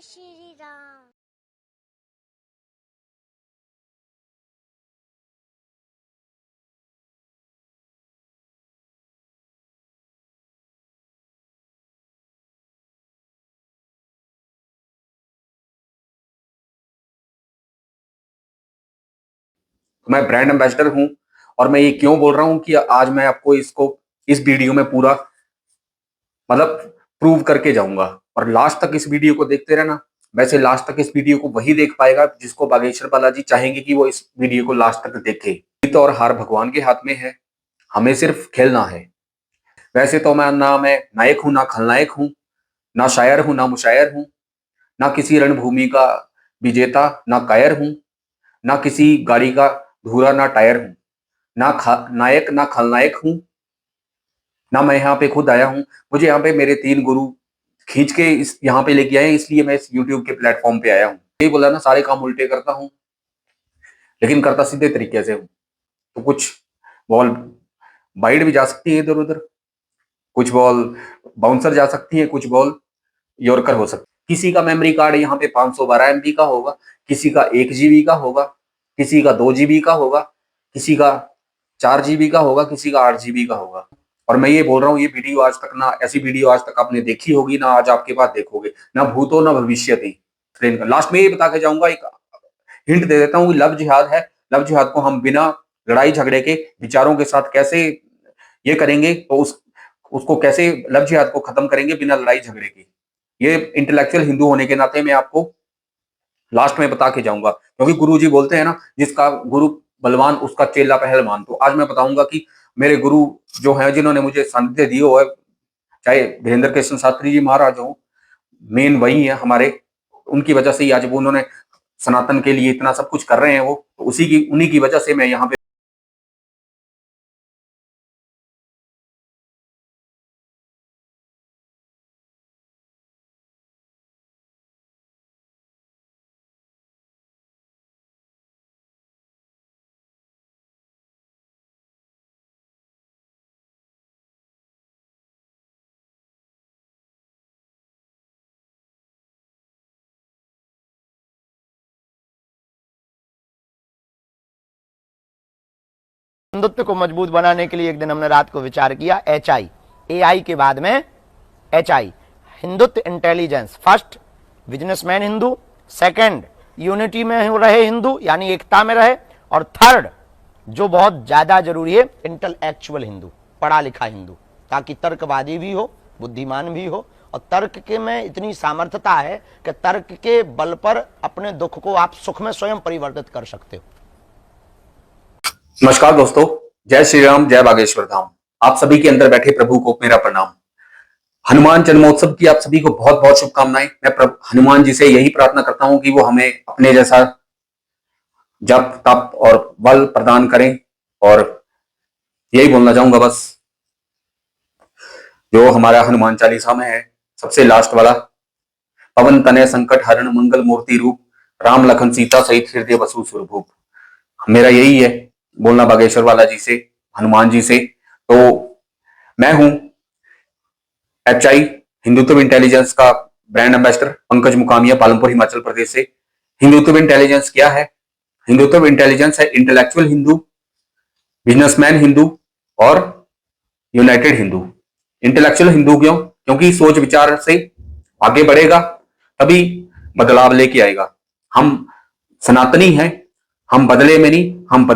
श्री राम। मैं brand ambassador हूं और मैं ये क्यों बोल रहा हूं कि आज मैं आपको इसको इस वीडियो में पूरा मतलब प्रूव करके जाऊंगा और लास्ट तक इस वीडियो को देखते रहना। वैसे लास्ट तक इस वीडियो को वही देख पाएगा जिसको बागेश्वर बालाजी चाहेंगे कि वो इस वीडियो को लास्ट तक देखे। जीत और हार भगवान के हाथ में है, हमें सिर्फ खेलना है। वैसे तो मैं नायक हूं ना खलनायक हूं, ना शायर हूं ना मुशायर हूं, ना किसी रणभूमि का विजेता ना कायर हूं, ना किसी गाड़ी का धूरा ना टायर हूं, ना नायक ना खलनायक हूं, ना मैं यहाँ पे खुद आया हूँ। मुझे यहाँ पे मेरे 3 गुरु खींच के इस यहाँ पे लेके आए, इसलिए मैं इस यूट्यूब के प्लेटफॉर्म पे आया हूँ। यही बोला ना, सारे काम उल्टे करता हूँ लेकिन करता सीधे तरीके से हूँ। तो कुछ बॉल वाइड भी जा सकती है इधर उधर, कुछ बॉल बाउंसर जा सकती है, कुछ बॉल यॉर्कर हो सकती है। किसी का मेमोरी कार्ड यहाँ पे 512 MB का होगा, किसी का 1 GB का होगा, किसी का 2 GB का होगा, किसी का 4 GB का होगा, किसी का 8 GB का होगा। और मैं ये बोल रहा हूँ, ये वीडियो आज तक ना, ऐसी वीडियो आज तक आपने देखी होगी ना, आज आपके पास देखोगे ना, भूतो ना भविष्य थी। लास्ट में ये बता के जाऊंगा, एक हिंट दे देता हूँ, लव जिहाद है। लव जिहाद को हम बिना लड़ाई झगड़े के विचारों के साथ कैसे ये करेंगे, तो उसको कैसे लव जिहाद को खत्म करेंगे बिना लड़ाई झगड़े के, ये इंटेलेक्चुअल हिंदू होने के नाते मैं आपको लास्ट में बता के जाऊंगा। क्योंकि गुरु जी बोलते हैं ना, जिसका गुरु बलवान उसका चेला पहलवान। तो आज मैं बताऊंगा कि मेरे गुरु जो हैं, जिन्होंने मुझे सानिध्य दी हो, चाहे धीरेन्द्र कृष्ण शास्त्री जी महाराज हो, मेन वही है हमारे। उनकी वजह से ही आज वो उन्होंने सनातन के लिए इतना सब कुछ कर रहे हैं, वो तो उन्हीं की वजह से मैं यहाँ पे। हिंदुत्व को मजबूत बनाने के लिए एक दिन हमने रात को विचार किया, HI, AI के बाद में HI, Hindutva intelligence. First, businessman Hindu. Second, unity में रहे हिंदू, यानी एकता में रहे। और थर्ड, जो बहुत ज्यादा जरूरी है, इंटेलेक्चुअल हिंदू, पढ़ा लिखा हिंदू, ताकि तर्कवादी भी हो, बुद्धिमान भी हो। और तर्क के में इतनी सामर्थ्यता है कि तर्क के बल पर अपने दुख को आप सुख में स्वयं परिवर्तित कर सकते हो। नमस्कार दोस्तों, जय श्री राम, जय बागेश्वर धाम। आप सभी के अंदर बैठे प्रभु को मेरा प्रणाम। हनुमान जन्मोत्सव की आप सभी को बहुत बहुत शुभकामनाएं। मैं हनुमान जी से यही प्रार्थना करता हूं कि वो हमें अपने जैसा जप तप और बल प्रदान करें। और यही बोलना चाहूंगा बस, जो हमारा हनुमान चालीसा में है सबसे लास्ट वाला, पवन तनय संकट हरण मंगल मूर्ति रूप, राम लखन सीता सहित हृदय वसु सुरभूप। मेरा यही है बोलना बागेश्वर वाला जी से, हनुमान जी से। तो मैं हूं HI, हिंदुत्व इंटेलिजेंस का ब्रांड एम्बेसडर, पंकज मुकामिया, पालमपुर हिमाचल प्रदेश से। हिंदुत्व इंटेलिजेंस क्या है? हिंदुत्व इंटेलिजेंस है इंटेलेक्चुअल हिंदू, बिजनेसमैन हिंदू और यूनाइटेड हिंदू। इंटेलेक्चुअल हिंदू क्यों? क्योंकि सोच विचार से आगे बढ़ेगा तभी बदलाव लेके आएगा। हम सनातनी हैं, हम बदले में नहीं, हम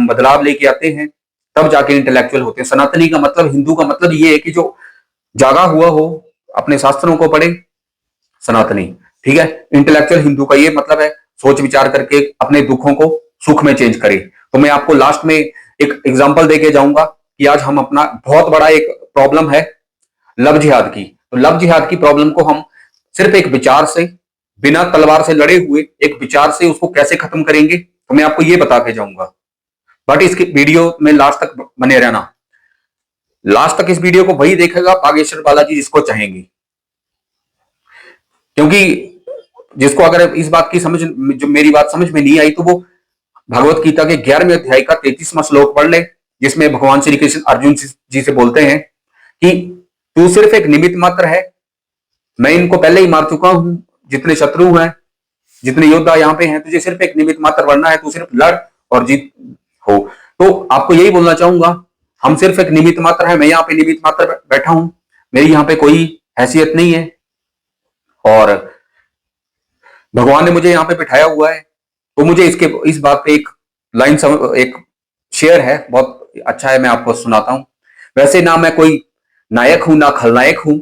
बदलाव लेके आते हैं, तब जाके इंटेलेक्चुअल होते हैं। सनातनी का मतलब, हिंदू का मतलब ये है कि जो जागा हुआ हो, अपने शास्त्रों को पढ़े, सनातनी। ठीक है, इंटेलेक्चुअल हिंदू का ये मतलब है सोच विचार करके अपने दुखों को सुख में चेंज करे। तो मैं आपको लास्ट में एक एग्जांपल देके जाऊंगा कि आज हम अपना बहुत बड़ा एक प्रॉब्लम है लव जिहाद की। तो लव जिहाद की प्रॉब्लम को हम सिर्फ एक विचार से, बिना तलवार से लड़े हुए एक विचार से उसको कैसे खत्म करेंगे, तो मैं आपको ये बता के जाऊंगा। बट इसके वीडियो में लास्ट तक बने रहना। लास्ट तक इस वीडियो को वही देखेगा बागेश्वर बालाजी जिसको चाहेंगे। क्योंकि जिसको अगर इस बात की समझ, जो मेरी बात समझ में नहीं आई, तो वो भगवत गीता के 11वें अध्याय का 33वां श्लोक पढ़ ले, जिसमें भगवान श्री कृष्ण अर्जुन जी से बोलते हैं कि तू सिर्फ एक निमित्त मात्र है, मैं इनको पहले ही मार चुका हूं, जितने शत्रु हैं, जितने योद्धा यहाँ पे हैं, तुझे सिर्फ एक निमित्त मात्र बनना है, तू सिर्फ लड़ और जीत हो। तो आपको यही बोलना चाहूंगा, हम सिर्फ एक निमित्त मात्र है, मैं यहाँ पे निमित्त मात्र बैठा हूं, मेरी यहाँ पे कोई हैसियत नहीं है और भगवान ने मुझे यहाँ पे बिठाया हुआ है। तो मुझे इस बात पे एक लाइन एक शेयर है, बहुत अच्छा है, मैं आपको सुनाता हूं। वैसे ना मैं कोई नायक हूं, ना खलनायक हूं,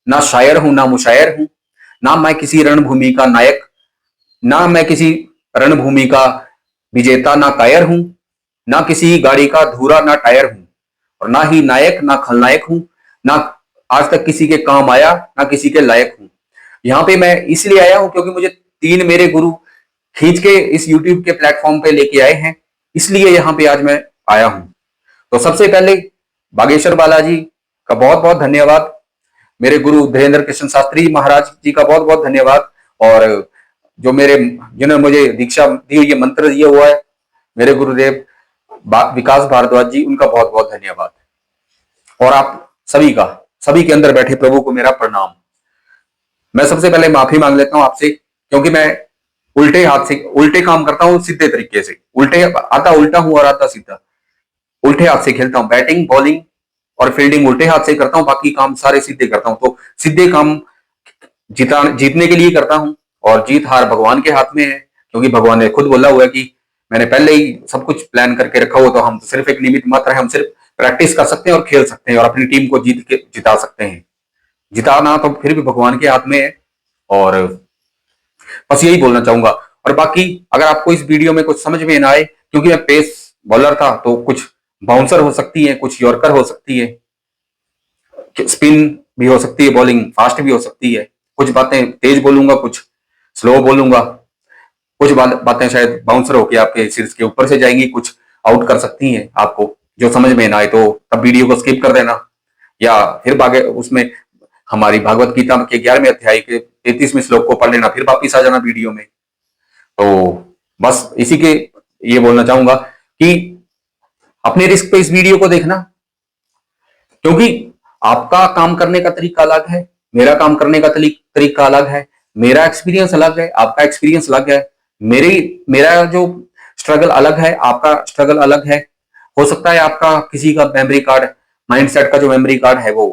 ना शायर हूं, ना मुशायर हूं, ना मैं किसी रणभूमि का नायक, ना मैं किसी रणभूमि का विजेता, ना कायर हूं, ना किसी गाड़ी का धूरा, ना टायर हूं, और ना ही नायक ना खलनायक हूं, ना आज तक किसी के काम आया, ना किसी के लायक हूं। यहाँ पे मैं इसलिए आया हूं क्योंकि मुझे 3 मेरे गुरु खींच के इस YouTube के प्लेटफॉर्म पे लेके आए हैं, इसलिए यहाँ पे आज मैं आया हूं। तो सबसे पहले बागेश्वर बालाजी का बहुत बहुत धन्यवाद, मेरे गुरु धीरेन्द्र कृष्ण शास्त्री महाराज जी का बहुत बहुत धन्यवाद, और जो मेरे जिन्होंने मुझे दीक्षा दी, ये मंत्र दिया हुआ है, मेरे गुरुदेव विकास भारद्वाज जी, उनका बहुत बहुत धन्यवाद। और आप सभी के अंदर बैठे प्रभु को मेरा प्रणाम। मैं सबसे पहले माफी मांग लेता हूं आपसे, क्योंकि मैं उल्टे हाथ से उल्टे काम करता हूं, सीधे तरीके से उल्टे आता उल्टा हूं और आता सीधा, उल्टे हाथ से खेलता हूं, बैटिंग बॉलिंग और फील्डिंग उल्टे हाथ से करता हूं, बाकी काम सारे सीधे करता हूं। तो सीधे काम जीतने के लिए करता हूं, और जीत हार भगवान के हाथ में है, क्योंकि भगवान ने खुद बोला हुआ है कि मैंने पहले ही सब कुछ प्लान करके रखा हुआ, तो हम तो सिर्फ एक निमित्त मात्र है, हम सिर्फ प्रैक्टिस कर सकते हैं और खेल सकते हैं और अपनी टीम को जिता सकते हैं। जिताना तो फिर भी भगवान के हाथ में है, और बस यही बोलना चाहूंगा। और बाकी अगर आपको इस वीडियो में कुछ समझ में ना आए, क्योंकि मैं पेस बॉलर था, तो कुछ बाउंसर हो सकती है, कुछ यॉर्कर हो सकती है, स्पिन भी हो सकती है, बॉलिंग फास्ट भी हो सकती है, कुछ बातें तेज बोलूंगा, कुछ स्लो बोलूंगा, कुछ बातें शायद बाउंसर होकर आपके सिर के ऊपर से जाएंगी, कुछ आउट कर सकती हैं आपको। जो समझ में ना आए तो तब वीडियो को स्किप कर देना, या फिर बागे उसमें हमारी भागवत गीता के 11वें अध्याय के 33वें श्लोक को पढ़ लेना, फिर वापिस आ जाना वीडियो में। तो बस इसी के ये बोलना चाहूंगा कि अपने रिस्क पे इस वीडियो को देखना, क्योंकि आपका काम करने का तरीका अलग है, मेरा काम करने का तरीका अलग है, मेरा एक्सपीरियंस अलग है, आपका एक्सपीरियंस अलग है, मेरा जो स्ट्रगल अलग है, आपका स्ट्रगल अलग है। हो सकता है आपका किसी का मेमोरी कार्ड, माइंडसेट का जो मेमोरी कार्ड है वो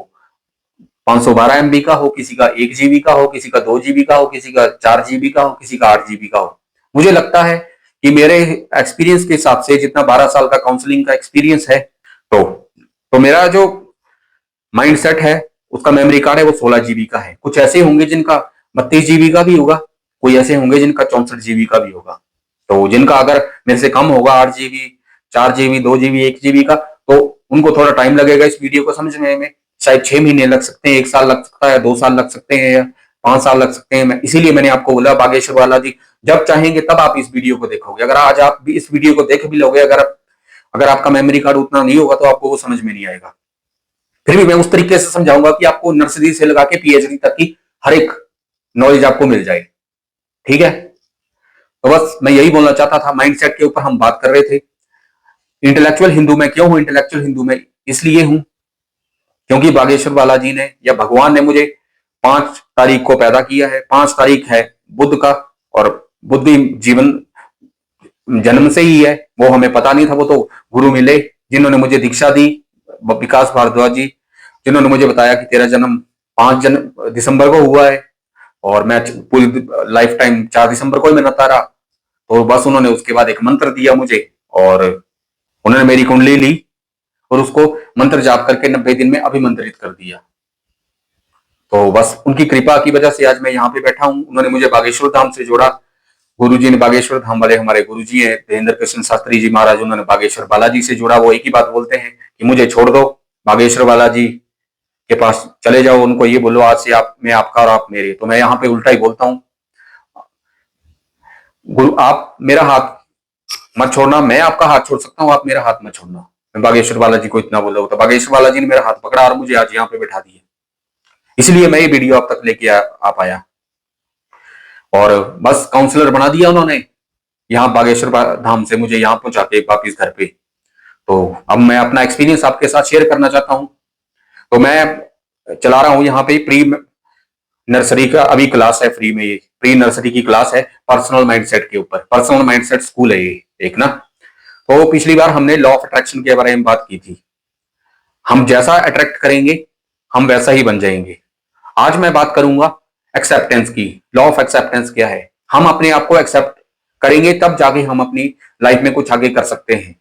512 MB का हो, किसी का 1 GB का हो, किसी का 2 GB का हो, किसी का 4 GB का हो, किसी का 8 GB का हो। मुझे लगता है कि मेरे एक्सपीरियंस के हिसाब से, जितना 12 साल का काउंसलिंग का एक्सपीरियंस है, तो मेरा जो माइंडसेट है, उसका मेमोरी कार्ड है वो 16 GB का है। कुछ ऐसे होंगे जिनका 32 GB का भी होगा, कोई ऐसे होंगे जिनका 64 GB का भी होगा। तो जिनका अगर मेरे से कम होगा 8 GB, 4 GB, 2 GB, 1 GB का, तो उनको थोड़ा टाइम लगेगा इस वीडियो को समझने में, शायद 6 महीने लग सकते हैं, 1 साल लग सकता है, 2 साल लग सकते हैं, या 5 साल लग सकते हैं। इसीलिए मैंने आपको बोला बागेश्वर वाला जी, जब चाहेंगे तब आप इस वीडियो को देखोगे। अगर आज आप भी इस वीडियो को देख भी लोगे, अगर आपका मेमोरी कार्ड उतना नहीं होगा, तो आपको वो समझ में नहीं आएगा। फिर भी मैं उस तरीके से समझाऊंगा कि आपको नर्सरी से लगा के PhD तक की हर एक नॉलेज आपको मिल जाए। ठीक है, तो बस मैं यही बोलना चाहता था। माइंडसेट के ऊपर हम बात कर रहे थे। इंटेलेक्चुअल हिंदू में क्यों हूं? इंटेलेक्चुअल हिंदू में इसलिए हूं क्योंकि बागेश्वर बालाजी ने या भगवान ने मुझे 5 तारीख को पैदा किया है। 5 तारीख है बुद्ध का, और बुद्धि जीवन जन्म से ही है, वो हमें पता नहीं था। वो तो गुरु मिले जिन्होंने मुझे दीक्षा दी, विकास भारद्वाज जी, जिन्होंने मुझे बताया कि तेरा जन्म 5 दिसंबर को हुआ है, और मैं पूरी लाइफ टाइम 4 दिसंबर को ही मनाता रहा। तो बस उन्होंने उसके बाद एक मंत्र दिया मुझे, और उन्होंने मेरी कुंडली ली और उसको मंत्र जाप करके 90 दिन में अभिमंत्रित कर दिया। तो बस उनकी कृपा की वजह से आज मैं यहाँ पे बैठा हूँ। उन्होंने मुझे बागेश्वर धाम से जोड़ा। गुरुजी ने, बागेश्वर धाम वाले हमारे गुरुजी हैं धीरेन्द्र कृष्ण शास्त्री जी महाराज, उन्होंने बागेश्वर बालाजी से जोड़ा। वो एक ही बात बोलते हैं कि मुझे छोड़ दो, बागेश्वर बालाजी के पास चले जाओ, उनको ये बोलो आज से मैं आपका और आप मेरे। तो मैं यहाँ पे उल्टा ही बोलता हूँ, गुरु आप मेरा हाथ मत छोड़ना, मैं आपका हाथ छोड़ सकता हूँ, आप मेरा हाथ मत छोड़ना। मैं बागेश्वर बालाजी को इतना बोला होता, बागेश्वर बालाजी ने मेरा हाथ पकड़ा और मुझे आज यहाँ पे बैठा दिया। इसलिए मैं ये वीडियो आप तक लेके आ पाया, और बस काउंसलर बना दिया उन्होंने यहाँ बागेश्वर धाम से, मुझे यहाँ पहुंचा के वापिस घर पे। तो अब मैं अपना एक्सपीरियंस आपके साथ शेयर करना चाहता हूँ। तो मैं चला रहा हूँ यहाँ पे प्री नर्सरी का अभी क्लास है फ्री में, ये प्री नर्सरी की क्लास है पर्सनल माइंडसेट के ऊपर। पर्सनल माइंडसेट स्कूल है ये एक ना। तो पिछली बार हमने लॉ ऑफ अट्रैक्शन के बारे में बात की थी। हम जैसा अट्रैक्ट करेंगे हम वैसा ही बन जाएंगे। आज मैं बात करूंगा एक्सेप्टेंस की। लॉ ऑफ एक्सेप्टेंस क्या है? हम अपने आप को एक्सेप्ट करेंगे तब जाके हम अपनी लाइफ में कुछ आगे कर सकते हैं।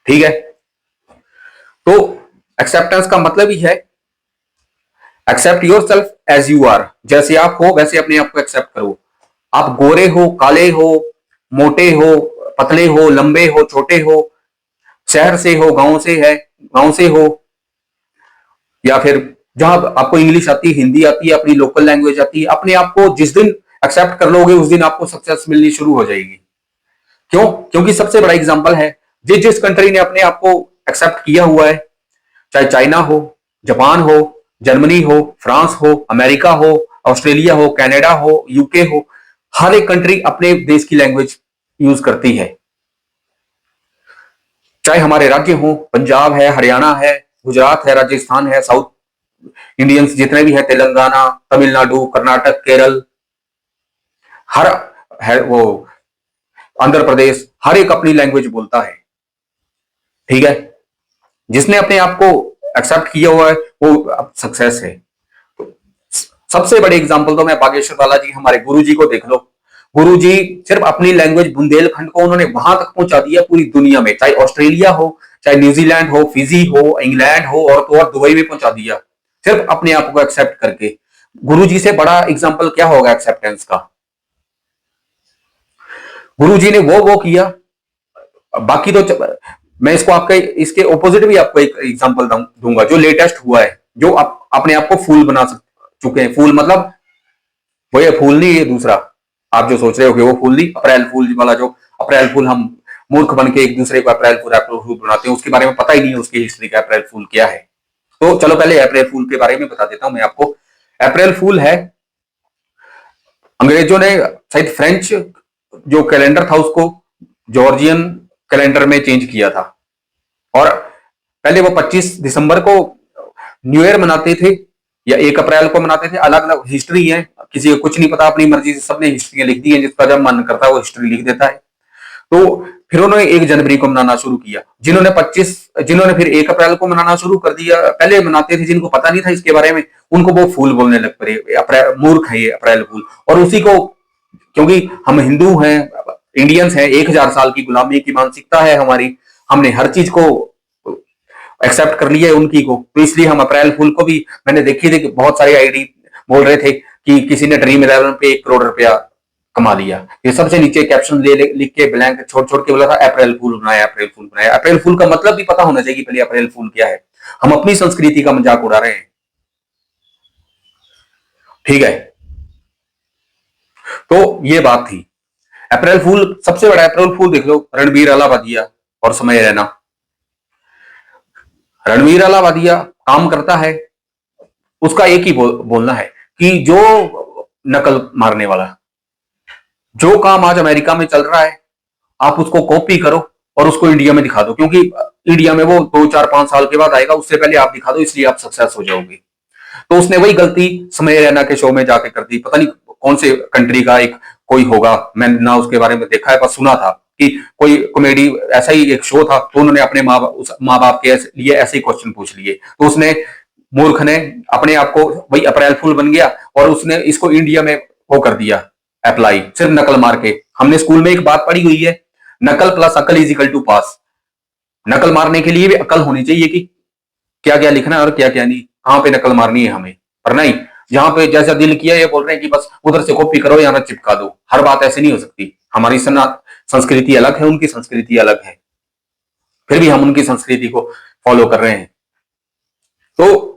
ठीक है, तो एक्सेप्टेंस का मतलब ही है accept yourself as you are. जैसे आप हो वैसे अपने आप को एक्सेप्ट करो। आप गोरे हो, काले हो, मोटे हो, पतले हो, लंबे हो, छोटे हो, शहर से हो, गांव से हो, या फिर जहां आपको इंग्लिश आती है, हिंदी आती है, अपनी लोकल लैंग्वेज आती है, अपने आप को जिस दिन एक्सेप्ट कर लोगे उस दिन आपको सक्सेस मिलनी शुरू हो जाएगी। क्यों? क्योंकि सबसे बड़ा एग्जांपल है, जिस जिस कंट्री ने अपने आप को एक्सेप्ट किया हुआ है, चाहे चाइना हो, जापान हो, जर्मनी हो, फ्रांस हो, अमेरिका हो, ऑस्ट्रेलिया हो, कनाडा हो, यूके हो, हर एक कंट्री अपने देश की लैंग्वेज यूज करती है। चाहे हमारे राज्य हो, पंजाब है, हरियाणा है, गुजरात है, राजस्थान है, साउथ इंडियंस जितने भी है, तेलंगाना, तमिलनाडु, कर्नाटक, केरल, हर है वो आंध्र प्रदेश, हर एक अपनी लैंग्वेज बोलता है। ठीक है, जिसने अपने आप को एक्सेप्ट किया हुआ है वो सक्सेस है। सबसे बड़े एग्जांपल तो मैं बागेश्वर बालाजी, हमारे गुरुजी को देख लो। गुरुजी सिर्फ अपनी लैंग्वेज बुंदेलखंड को उन्होंने वहां तक पहुंचा दिया पूरी दुनिया में, चाहे ऑस्ट्रेलिया हो, चाहे न्यूजीलैंड हो, फिजी हो, इंग्लैंड हो, और तो और दुबई में पहुंचा दिया, सिर्फ अपने आप को एक्सेप्ट करके। गुरुजी से बड़ा एग्जाम्पल क्या होगा एक्सेप्टेंस का? गुरुजी ने वो किया। बाकी तो मैं इसको आपके इसके ऑपोजिट भी आपको एक एग्जांपल दूंगा जो लेटेस्ट हुआ है, जो अपने आप को फूल बना चुके हैं। फूल मतलब वो ये फूल नहीं, ये दूसरा आप जो सोच रहे हो कि वो फूल नहीं, अप्रैल फूल वाला, जो अप्रैल फूल हम मूर्ख बन के एक दूसरे को अप्रैल फूल बनाते हैं, उसके बारे में पता ही नहीं है उसकी हिस्ट्री का, अप्रैल फूल क्या है। तो चलो पहले अप्रैल फूल के बारे में बता देता हूं मैं आपको। अप्रैल फूल है, अंग्रेजों ने शायद फ्रेंच जो कैलेंडर था उसको जॉर्जियन कैलेंडर में चेंज किया था, और पहले वो 25 दिसंबर को न्यू ईयर मनाते थे या 1 अप्रैल को मनाते थे। अलग अलग हिस्ट्री है, किसी को कुछ नहीं पता, अपनी मर्जी से सबने हिस्ट्री लिख दी है, जिसका जब मन करता है वो हिस्ट्री लिख देता है। तो फिर उन्होंने 1 जनवरी को मनाना शुरू किया। जिन्होंने फिर 1 अप्रैल को मनाना शुरू कर दिया, पहले मनाते थे जिनको पता नहीं था इसके बारे में, उनको वो फूल बोलने लग पड़े, अप्रैल मूर्ख है ये अप्रैल फूल। और उसी को, क्योंकि हम हिंदू हैं, इंडियंस हैं, 1000 साल की गुलामी की मानसिकता है हमारी, हमने हर चीज को एक्सेप्ट कर लिया है उनकी को, तो इसलिए हम अप्रैल फूल को भी, मैंने देखी थी कि बहुत सारे आईडी बोल रहे थे कि किसी ने ड्रीम 11 पे 1 करोड़ रुपया कमा लिया। ये सबसे नीचे कैप्शन लिख के ब्लैंक छोड़ छोड़ के बोला था अप्रैल फूल बनाया, अप्रैल फूल बनाया। अप्रैल फूल का मतलब भी पता होना चाहिए पहले अप्रैल फूल क्या है। हम अपनी संस्कृति का मजाक उड़ा रहे हैं। ठीक है, तो ये बात थी अप्रैल फूल। सबसे बड़ा अप्रैल फूल देख लो, रणबीर अलावादिया और समय रैना। रणवीर अलावादिया काम करता है, उसका एक ही बोलना है कि जो नकल मारने वाला, जो काम आज अमेरिका में चल रहा है आप उसको कॉपी करो और उसको इंडिया में दिखा दो, क्योंकि इंडिया में वो 2, 4, 5 साल के बाद आएगा, उससे पहले आप दिखा दो, इसलिए आप सक्सेस हो जाओगे। तो उसने वही गलती समय रैना के शो में जाके कर दी। पता नहीं कौन से कंट्री का एक कोई होगा, मैंने ना उसके बारे में देखा है, बस सुना था कि कोई कॉमेडी ऐसा ही एक शो था, तो उन्होंने अपने माँ बाप के लिए ऐसे ही क्वेश्चन पूछ लिए, तो उसने मूर्ख ने अपने आप को वही अप्रैल फूल बन गया और उसने इसको इंडिया में वो कर दिया अप्लाई, सिर्फ नकल मार के। हमने स्कूल में एक बात पढ़ी हुई है, नकल प्लस अकल इज इक्वल टू पास। नकल मारने के लिए भी अकल होनी चाहिए कि क्या क्या लिखना है और क्या क्या नहीं, कहां पे नकल मारनी है हमें, पर नहीं, जहां पे जैसा दिल किया ये बोल रहे हैं कि बस उधर से कॉपी करो या चिपका दो। हर बात ऐसे नहीं हो सकती। हमारी संस्कृति अलग है, उनकी संस्कृति अलग है, फिर भी हम उनकी संस्कृति को फॉलो कर रहे हैं, तो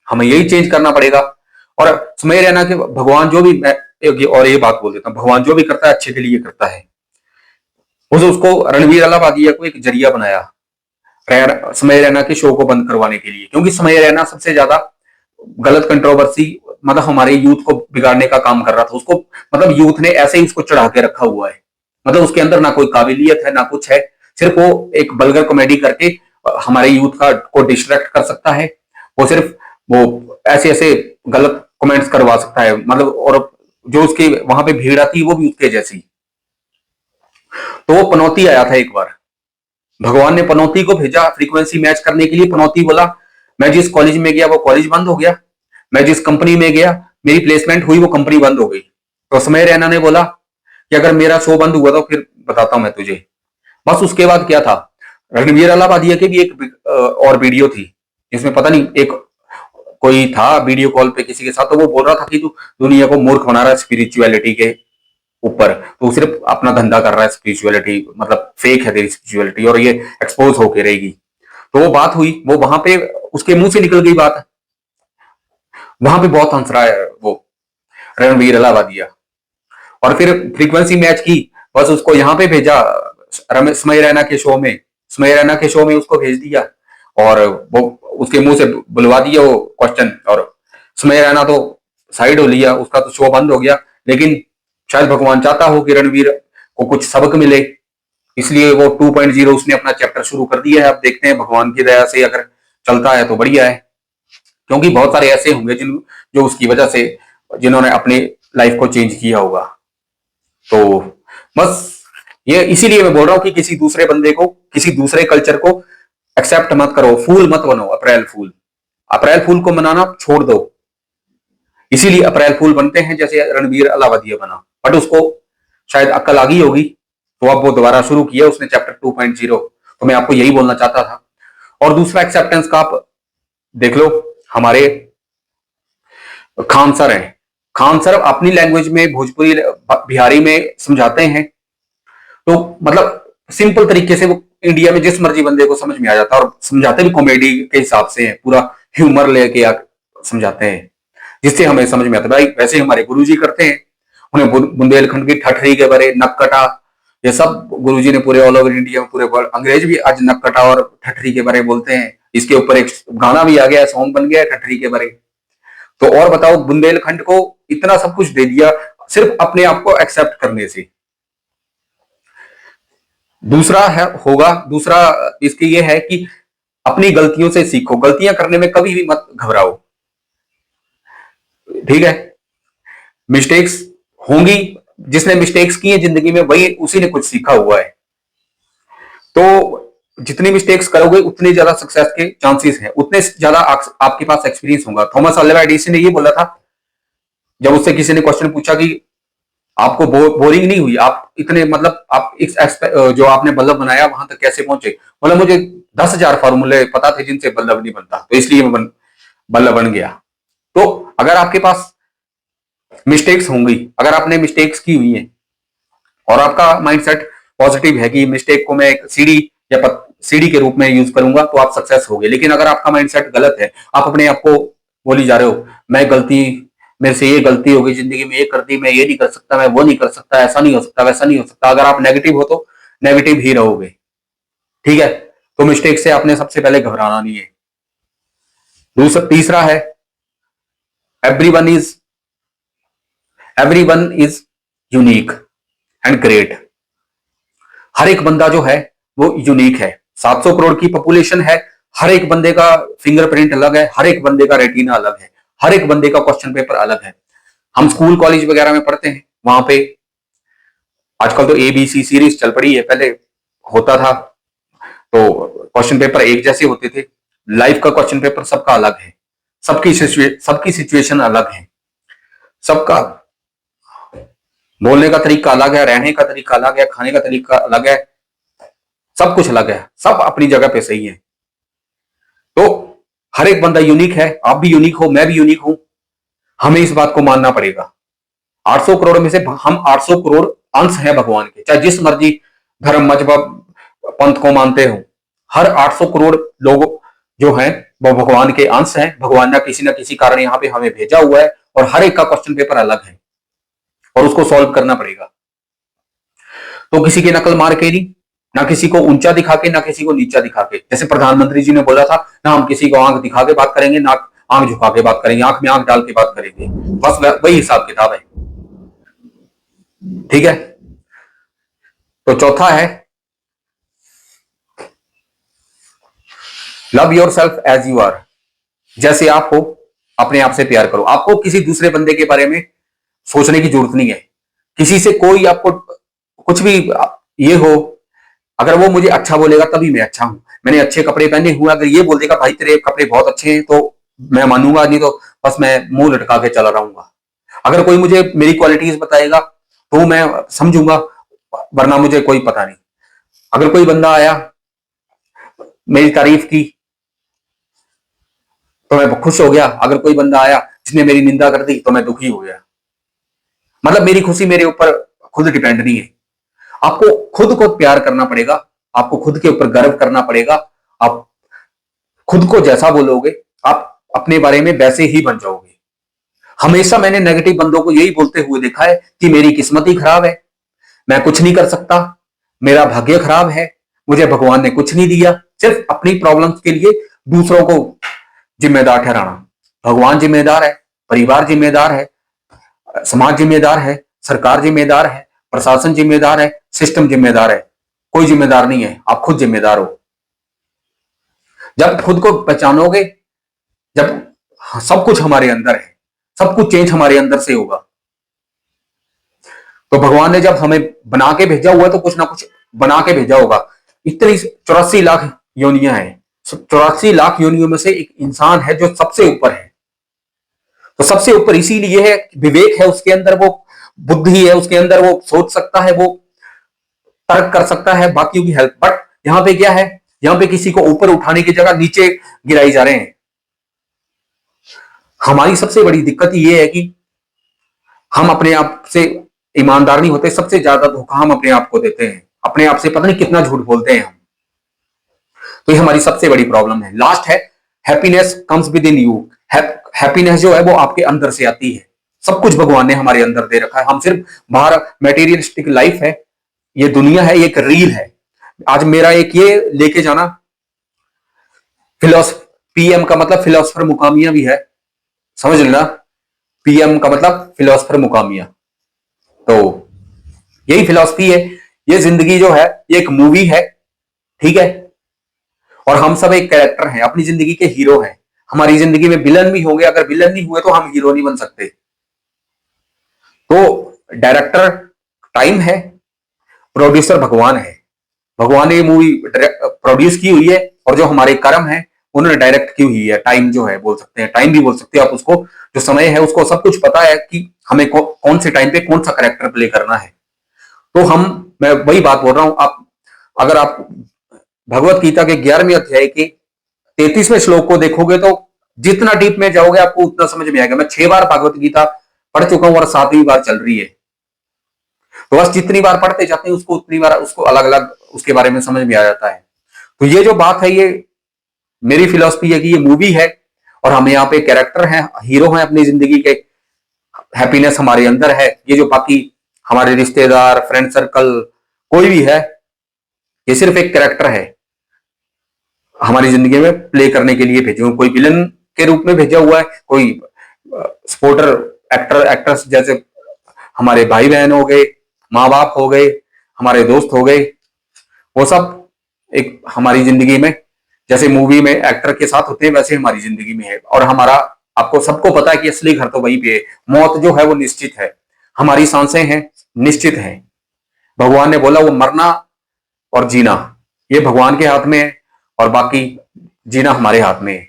हमें यही चेंज करना पड़ेगा। और समय रहना कि भगवान जो भी, और ये बात बोल देता हूं, भगवान जो भी करता है अच्छे के लिए करता है। उसको रणवीर अलाहाबादिया को एक जरिया बनाया समय रैना के शो को बंद करवाने के लिए, क्योंकि समय रैना सबसे ज्यादा गलत कंट्रोवर्सी, मतलब हमारे यूथ को बिगाड़ने का काम कर रहा था। उसको मतलब यूथ ने ऐसे ही उसको चढ़ा के रखा हुआ है, मतलब उसके अंदर ना कोई काबिलियत है ना कुछ है, सिर्फ वो एक बल्गर कॉमेडी करके हमारे यूथ का को डिस्ट्रैक्ट कर सकता है। वो सिर्फ वो ऐसे ऐसे गलत कमेंट्स करवा सकता है, मतलब, और जो उसके वहां पे भीड़ आती है वो भी उसके जैसी। तो वो पनौती आया था एक बार, भगवान ने पनौती को भेजा फ्रीक्वेंसी मैच करने के लिए। पनौती बोला मैं जिस कॉलेज में गया वो कॉलेज बंद हो गया, मैं जिस कंपनी में गया मेरी प्लेसमेंट हुई वो कंपनी बंद हो गई। तो समय रैना ने बोला कि अगर मेरा शो बंद हुआ तो फिर बताता हूं मैं तुझे। बस उसके बाद क्या था, रणवीर अलाहाबादिया की भी एक और वीडियो थी जिसमें पता नहीं एक कोई था वीडियो कॉल पे किसी के साथ, तो वो बोल रहा था कि तू दुनिया को मूर्ख बना रहा है स्पिरिचुअलिटी के ऊपर, तो सिर्फ अपना धंधा कर रहा है स्पिरिचुअलिटी, मतलब फेक है तेरी स्पिरिचुअलिटी और ये एक्सपोज होके रहेगी। तो वो बात हुई, वो वहां पे उसके मुंह से निकल गई बात, वहां पे बहुत हंस रहा है वो रणवीर अलाहाबादिया। और फिर फ्रीक्वेंसी मैच की, बस उसको यहाँ पे भेजा समय रैना के शो में, समय रैना के शो में उसको भेज दिया और वो उसके मुंह से बुलवा दिया वो क्वेश्चन, और समय रैना तो साइड हो लिया, उसका तो शो बंद हो गया। लेकिन शायद भगवान चाहता हो कि रणवीर को कुछ सबक मिले, इसलिए वो 2.0 उसने अपना चैप्टर शुरू कर दिया है। अब देखते हैं भगवान की दया से अगर चलता है तो बढ़िया है, क्योंकि बहुत सारे ऐसे होंगे जो उसकी वजह से जिन्होंने अपनी लाइफ को चेंज किया होगा। तो बस ये इसीलिए मैं बोल रहा हूं कि किसी दूसरे बंदे को, किसी दूसरे कल्चर को एक्सेप्ट मत करो, फूल मत बनो। अप्रैल फूल, अप्रैल फूल को मनाना छोड़ दो, इसीलिए अप्रैल फूल बनते हैं जैसे रणवीर अलाहाबादिया बना। बट उसको शायद अक्ल आ गई होगी, तो अब वो दोबारा शुरू किया उसने चैप्टर 2.0। तो मैं आपको यही बोलना चाहता था। और दूसरा एक्सेप्टेंस का आप देख लो, हमारे खान सर हैं, खान सर अपनी लैंग्वेज में भोजपुरी बिहारी में समझाते हैं, तो मतलब सिंपल तरीके से वो इंडिया में जिस मर्जी बंदे को समझ में आ जाता है, और समझाते भी कॉमेडी के हिसाब से है, पूरा ह्यूमर लेके समझाते हैं जिससे हमें समझ में आता है। भाई वैसे हमारे गुरुजी करते हैं, उन्हें बुंदेलखंड की ठठरी के बारे, नक्कटा, ये सब गुरुजी ने पूरे ऑल ओवर इंडिया में, पूरे वर्ल्ड, अंग्रेज भी आज नक्कटा और ठठरी के बारे बोलते हैं। इसके ऊपर एक गाना भी आ गया, सॉन्ग बन गया है ठठरी के बारे। तो और बताओ, बुंदेलखंड को इतना सब कुछ दे दिया सिर्फ अपने आप को एक्सेप्ट करने से। दूसरा है होगा, दूसरा इसके ये है कि अपनी गलतियों से सीखो, गलतियां करने में कभी भी मत घबराओ, ठीक है। मिस्टेक्स होंगी, जिसने मिस्टेक्स की है जिंदगी में वही उसी ने कुछ सीखा हुआ है। तो जितनी मिस्टेक्स करोगे उतनी ज्यादा सक्सेस के चांसेस हैं, उतने ज्यादा आपके पास एक्सपीरियंस होगा। थॉमस अल्वा एडिसन ने ये बोला था, जब उससे किसी ने क्वेश्चन पूछा कि आपको बोरिंग नहीं हुई, आप इतने, मतलब आप जो आपने बल्ब बनाया वहां तक कैसे पहुंचे? मतलब मुझे 10,000 फार्मूले पता थे जिनसे बल्ब नहीं बनता, तो इसलिए बल्ब बन गया। तो अगर आपके पास मिस्टेक्स होंगी, अगर आपने मिस्टेक्स की हुई है और आपका माइंडसेट पॉजिटिव है कि मिस्टेक को मैं एक सीढ़ी या सीढ़ी के रूप में यूज करूंगा, तो आप सक्सेस होगे। लेकिन अगर आपका माइंडसेट गलत है, आप अपने आप को बोली जा रहे हो मैं गलती, मेरे से ये गलती हो गई जिंदगी में, ये कर दी, मैं ये नहीं कर सकता, मैं वो नहीं कर सकता, ऐसा नहीं हो सकता, वैसा नहीं हो सकता, अगर आप नेगेटिव हो तो नेगेटिव ही रहोगे, ठीक है। तो मिस्टेक से आपने सबसे पहले घबराना नहीं है। दूसरा, तीसरा है everyone is everyone is unique and great. हर एक बंदा जो है वो यूनिक है। 700 करोड़ की पॉपुलेशन है, हर एक बंदे का फिंगरप्रिंट अलग है, हर एक बंदे का रेटिना अलग है, हर एक बंदे का क्वेश्चन पेपर अलग है। हम स्कूल कॉलेज वगैरह में पढ़ते हैं, वहां पे आजकल तो एबीसी सीरीज चल पड़ी है, पहले होता था तो क्वेश्चन पेपर एक जैसे होते थे। लाइफ का क्वेश्चन पेपर सबका अलग है, सबकी सिचुएशन अलग है, सबका बोलने का तरीका अलग है, रहने का तरीका अलग है, खाने का तरीका अलग है, सब कुछ अलग है, सब अपनी जगह पे सही है। तो हर एक बंदा यूनिक है, आप भी यूनिक हो, मैं भी यूनिक हूं, हमें इस बात को मानना पड़ेगा। 800 करोड़ में से हम 800 करोड़ अंश हैं भगवान के, चाहे जिस मर्जी धर्म मजहब पंथ को मानते हो, हर 800 करोड़ लोग जो हैं वो भगवान के अंश हैं। भगवान ने किसी ना किसी कारण यहाँ पे हमें भेजा हुआ है, और हर एक का क्वेश्चन पेपर अलग है और उसको सॉल्व करना पड़ेगा। तो किसी की नकल मार के नहीं, ना किसी को ऊंचा दिखा के, ना किसी को नीचा दिखा के। जैसे प्रधानमंत्री जी ने बोला था ना, हम किसी को आंख दिखा के बात करेंगे, ना आंख झुका के बात करेंगे, आंख में आंख डाल के बात करेंगे, बस वही हिसाब किताब है, ठीक है। तो चौथा है love yourself as you are, जैसे आप हो अपने आप से प्यार करो। आपको किसी दूसरे बंदे के बारे में सोचने की जरूरत नहीं है। किसी से कोई आपको कुछ भी ये हो, अगर वो मुझे अच्छा बोलेगा तभी मैं अच्छा हूं। मैंने अच्छे कपड़े पहने हुए, अगर ये बोल देगा भाई तेरे कपड़े बहुत अच्छे हैं तो मैं मानूंगा, नहीं तो बस मैं मुंह लटका के चला रहूंगा। अगर कोई मुझे मेरी क्वालिटीज बताएगा तो मैं समझूंगा, वरना मुझे कोई पता नहीं। अगर कोई बंदा आया मेरी तारीफ की तो मैं खुश हो गया, अगर कोई बंदा आया जिसने मेरी निंदा कर दी तो मैं दुखी हो गया। मतलब मेरी खुशी मेरे ऊपर खुद डिपेंड नहीं है। आपको खुद को प्यार करना पड़ेगा, आपको खुद के ऊपर गर्व करना पड़ेगा। आप खुद को जैसा बोलोगे आप अपने बारे में वैसे ही बन जाओगे। हमेशा मैंने नेगेटिव बंदों को यही बोलते हुए देखा है कि मेरी किस्मत ही खराब है, मैं कुछ नहीं कर सकता, मेरा भाग्य खराब है, मुझे भगवान ने कुछ नहीं दिया। सिर्फ अपनी प्रॉब्लम्स के लिए दूसरों को जिम्मेदार ठहराना। भगवान जिम्मेदार है, परिवार जिम्मेदार है, समाज जिम्मेदार है, सरकार जिम्मेदार है, प्रशासन जिम्मेदार है, सिस्टम जिम्मेदार है। कोई जिम्मेदार नहीं है, आप खुद जिम्मेदार हो। जब खुद को पहचानोगे, जब सब कुछ हमारे अंदर है, सब कुछ चेंज हमारे अंदर से होगा। तो भगवान ने जब हमें बना के भेजा हुआ तो कुछ ना कुछ बना के भेजा होगा। इतनी 84 लाख योनियां हैं, 84 लाख योनियों में से एक इंसान है जो सबसे ऊपर है। तो सबसे ऊपर इसीलिए है, विवेक है उसके अंदर, वो बुद्धि है उसके अंदर, वो सोच सकता है, वो तर्क कर सकता है बाकियों की हेल्प। बट यहां पे क्या है, यहां पे किसी को ऊपर उठाने की जगह नीचे गिराई जा रहे हैं। हमारी सबसे बड़ी दिक्कत ये है कि हम अपने आप से ईमानदार नहीं होते। सबसे ज्यादा धोखा हम अपने आप को देते हैं, अपने आप से पता नहीं कितना झूठ बोलते हैं हम। तो ये हमारी सबसे बड़ी प्रॉब्लम है। लास्ट है happiness comes with in you. Happiness जो है वो आपके अंदर से आती है। सब कुछ भगवान ने हमारे अंदर दे रखा है। हम सिर्फ बाहर मेटीरियलिस्टिक लाइफ है, ये दुनिया है, ये एक रील है। आज मेरा एक ये लेके जाना, फिलोसफी, पीएम का मतलब फिलोसफर मुकामिया भी है, समझ लेना। पीएम का मतलब फिलोसफर मुकामिया, तो यही फिलॉसफी है। ये जिंदगी जो है ये एक मूवी है, ठीक है, और हम सब एक कैरेक्टर हैं, अपनी जिंदगी के हीरो हैं। हमारी जिंदगी में विलन भी होंगे, अगर विलन नहीं हुए तो हम हीरो नहीं बन सकते। तो डायरेक्टर टाइम है, प्रोड्यूसर भगवान है। भगवान ने ये मूवी प्रोड्यूस की हुई है और जो हमारे कर्म है उन्होंने डायरेक्ट की हुई है। टाइम जो है बोल सकते हैं, टाइम भी बोल सकते हैं आप उसको, जो समय है उसको सब कुछ पता है कि हमें कौन से टाइम पे कौन सा कैरेक्टर प्ले करना है। तो मैं वही बात बोल रहा हूं। अगर आप भगवत गीता के 11वें अध्याय के 33वें श्लोक को देखोगे तो जितना डीप में जाओगे आपको उतना समझ में आएगा। मैं 6 बार भगवत गीता पढ़ चुका हूं और 7वीं बार चल रही है। तो बस जितनी बार पढ़ते जाते हैं उसको उतनी बार उसको अलग अलग उसके बारे में समझ में आ जाता है। तो ये जो बात है, ये मेरी फिलॉसफी है कि ये मूवी है और हम यहाँ पे कैरेक्टर हैं, हीरो हैं अपनी जिंदगी के। हैप्पीनेस हमारे अंदर है। ये जो बाकी हमारे रिश्तेदार, फ्रेंड सर्कल, कोई भी है, ये सिर्फ एक कैरेक्टर है हमारी जिंदगी में प्ले करने के लिए भेजे हुए। कोई विलन के रूप में भेजा हुआ है, कोई सपोर्टर एक्टर एक्ट्रेस, जैसे हमारे भाई बहन हो गए, माँ बाप हो गए, हमारे दोस्त हो गए, वो सब एक हमारी जिंदगी में जैसे मूवी में एक्टर के साथ होते हैं वैसे हमारी जिंदगी में है। और हमारा, आपको सबको पता है कि असली घर तो वहीं पे है। मौत जो है वो निश्चित है, हमारी सांसें हैं निश्चित हैं। भगवान ने बोला वो मरना और जीना ये भगवान के हाथ में है और बाकी जीना हमारे हाथ में है।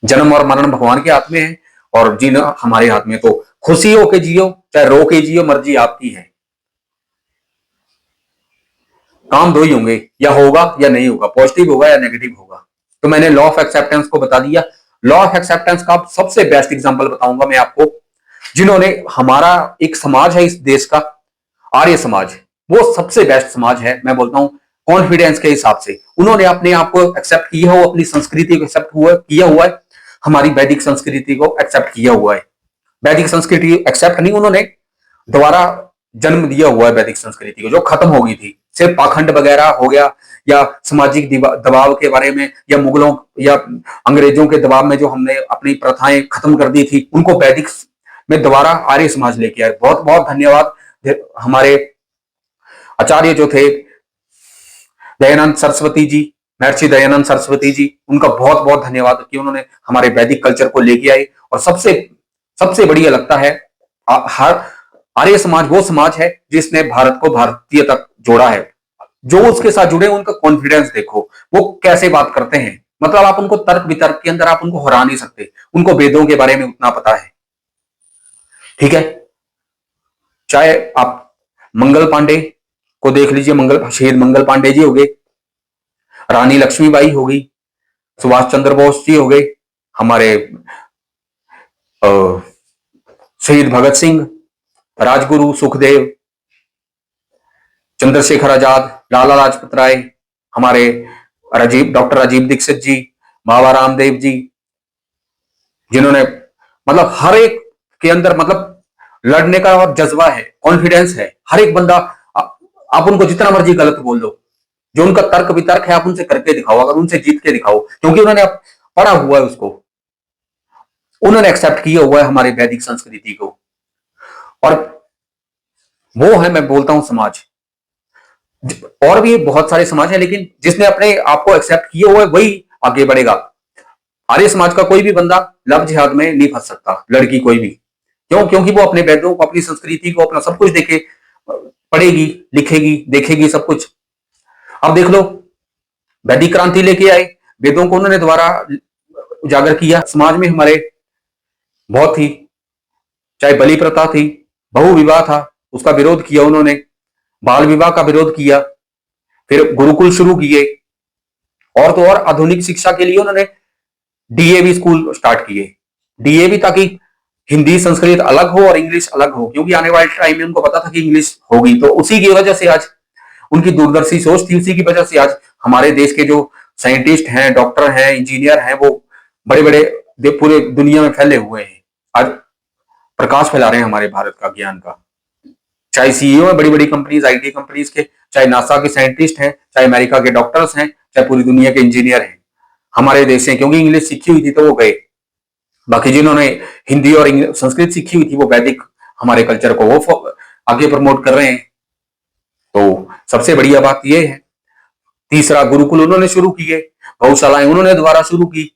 जन्म और मरण भगवान के हाथ में है और जीना हमारे हाथ में। तो खुशी होके जियो चाहे रो के जियो, मर्जी आपकी है। काम दो ही होंगे, या होगा या नहीं होगा, पॉजिटिव होगा या नेगेटिव होगा। तो मैंने लॉ ऑफ एक्सेप्टेंस को बता दिया। लॉ ऑफ एक्सेप्टेंस का सबसे बेस्ट एग्जांपल बताऊंगा मैं आपको, जिन्होंने हमारा एक समाज है इस देश का, आर्य समाज, वो सबसे बेस्ट समाज है। मैं बोलता हूं कॉन्फिडेंस के हिसाब से उन्होंने अपने आप को एक्सेप्ट किया हो, अपनी संस्कृति को एक्सेप्ट किया हुआ है, हमारी वैदिक संस्कृति को एक्सेप्ट किया हुआ है। वैदिक संस्कृति एक्सेप्ट नहीं, उन्होंने दोबारा जन्म दिया हुआ है वैदिक संस्कृति को, जो खत्म हो गई थी। सिर्फ पाखंड वगैरह हो गया या सामाजिक दबाव के बारे में या मुगलों या अंग्रेजों के दबाव में जो हमने अपनी प्रथाएं खत्म कर दी थी, उनको वैदिक में दोबारा आर्य समाज लेके आए। बहुत बहुत धन्यवाद हमारे आचार्य जो थे दयानंद सरस्वती जी, महर्षि दयानंद सरस्वती जी, उनका बहुत बहुत धन्यवाद कि उन्होंने हमारे वैदिक कल्चर को लेके आए। और सबसे सबसे बढ़िया लगता है, हर आर्य समाज वो समाज है जिसने भारत को भारतीय तक जोड़ा है। जो उसके साथ जुड़े उनका कॉन्फिडेंस देखो, वो कैसे बात करते हैं। मतलब आप उनको तर्क वितर्क के अंदर आप उनको हरा नहीं सकते, उनको वेदों के बारे में उतना पता है। ठीक है, चाहे आप मंगल पांडे को देख लीजिए, शहीद मंगल पांडे जी हो गए, रानी लक्ष्मीबाई हो गई, सुभाष चंद्र बोस जी हो गए, हमारे शहीद भगत सिंह, राजगुरु सुखदेव, चंद्रशेखर आजाद, लाला लाजपत राय, हमारे डॉक्टर राजीव दीक्षित जी, बाबा रामदेव जी, जिन्होंने मतलब हर एक के अंदर मतलब लड़ने का और जज्बा है, कॉन्फिडेंस है। हर एक बंदा, आप उनको जितना मर्जी गलत बोल दो, जो उनका तर्क वितर्क है आप उनसे करके दिखाओ, अगर उनसे जीत के दिखाओ, क्योंकि उन्होंने पढ़ा हुआ है उसको, उन्होंने एक्सेप्ट किया हुआ है हमारी वैदिक संस्कृति को। और वो है, मैं बोलता हूं, समाज। और भी बहुत सारे समाज है, लेकिन जिसने अपने आप को एक्सेप्ट किया हुआ है वही आगे बढ़ेगा। आर्य समाज का कोई भी बंदा लव जिहाद में नहीं फंस सकता, लड़की कोई भी। क्यों? क्योंकि वो अपने वेदों को, अपनी संस्कृति को, अपना सब कुछ देखे, पढ़ेगी, लिखेगी, देखेगी सब कुछ। अब देख लो, वैदिक क्रांति लेके आए, वेदों को उन्होंने दोबारा उजागर किया। समाज में हमारे बहुत थी, चाहे बलि प्रथा थी, बहु विवाह था, उसका विरोध किया उन्होंने, बाल विवाह का विरोध किया, फिर गुरुकुल शुरू किए, और तो और आधुनिक शिक्षा के लिए उन्होंने डीएवी स्कूल स्टार्ट किए। डीएवी ताकि हिंदी संस्कृत अलग हो और इंग्लिश अलग हो, क्योंकि आने वाले टाइम में उनको पता था कि इंग्लिश होगी। तो उसी की वजह से आज उनकी दूरदर्शी सोच थी, उसी की वजह से आज हमारे देश के जो साइंटिस्ट हैं, डॉक्टर हैं, इंजीनियर हैं, वो बड़े बड़े पूरे दुनिया में फैले हुए हैं। आज प्रकाश फैला रहे हैं हमारे भारत का ज्ञान का। चाहे सीईओ है बड़ी बड़ी कंपनीज, आईटी कंपनीज के, चाहे नासा के साइंटिस्ट हैं, चाहे अमेरिका के डॉक्टर्स हैं, चाहे पूरी दुनिया के इंजीनियर हैं, हमारे देश से। क्योंकि इंग्लिश सीखी हुई थी तो वो गए। बाकी जिन्होंने हिंदी और संस्कृत सीखी हुई थी वो वैदिक हमारे कल्चर को वो आगे प्रमोट कर रहे हैं। तो सबसे बढ़िया बात ये है। तीसरा, गुरुकुल उन्होंने शुरू किए, गौशालाएं उन्होंने दोबारा शुरू की,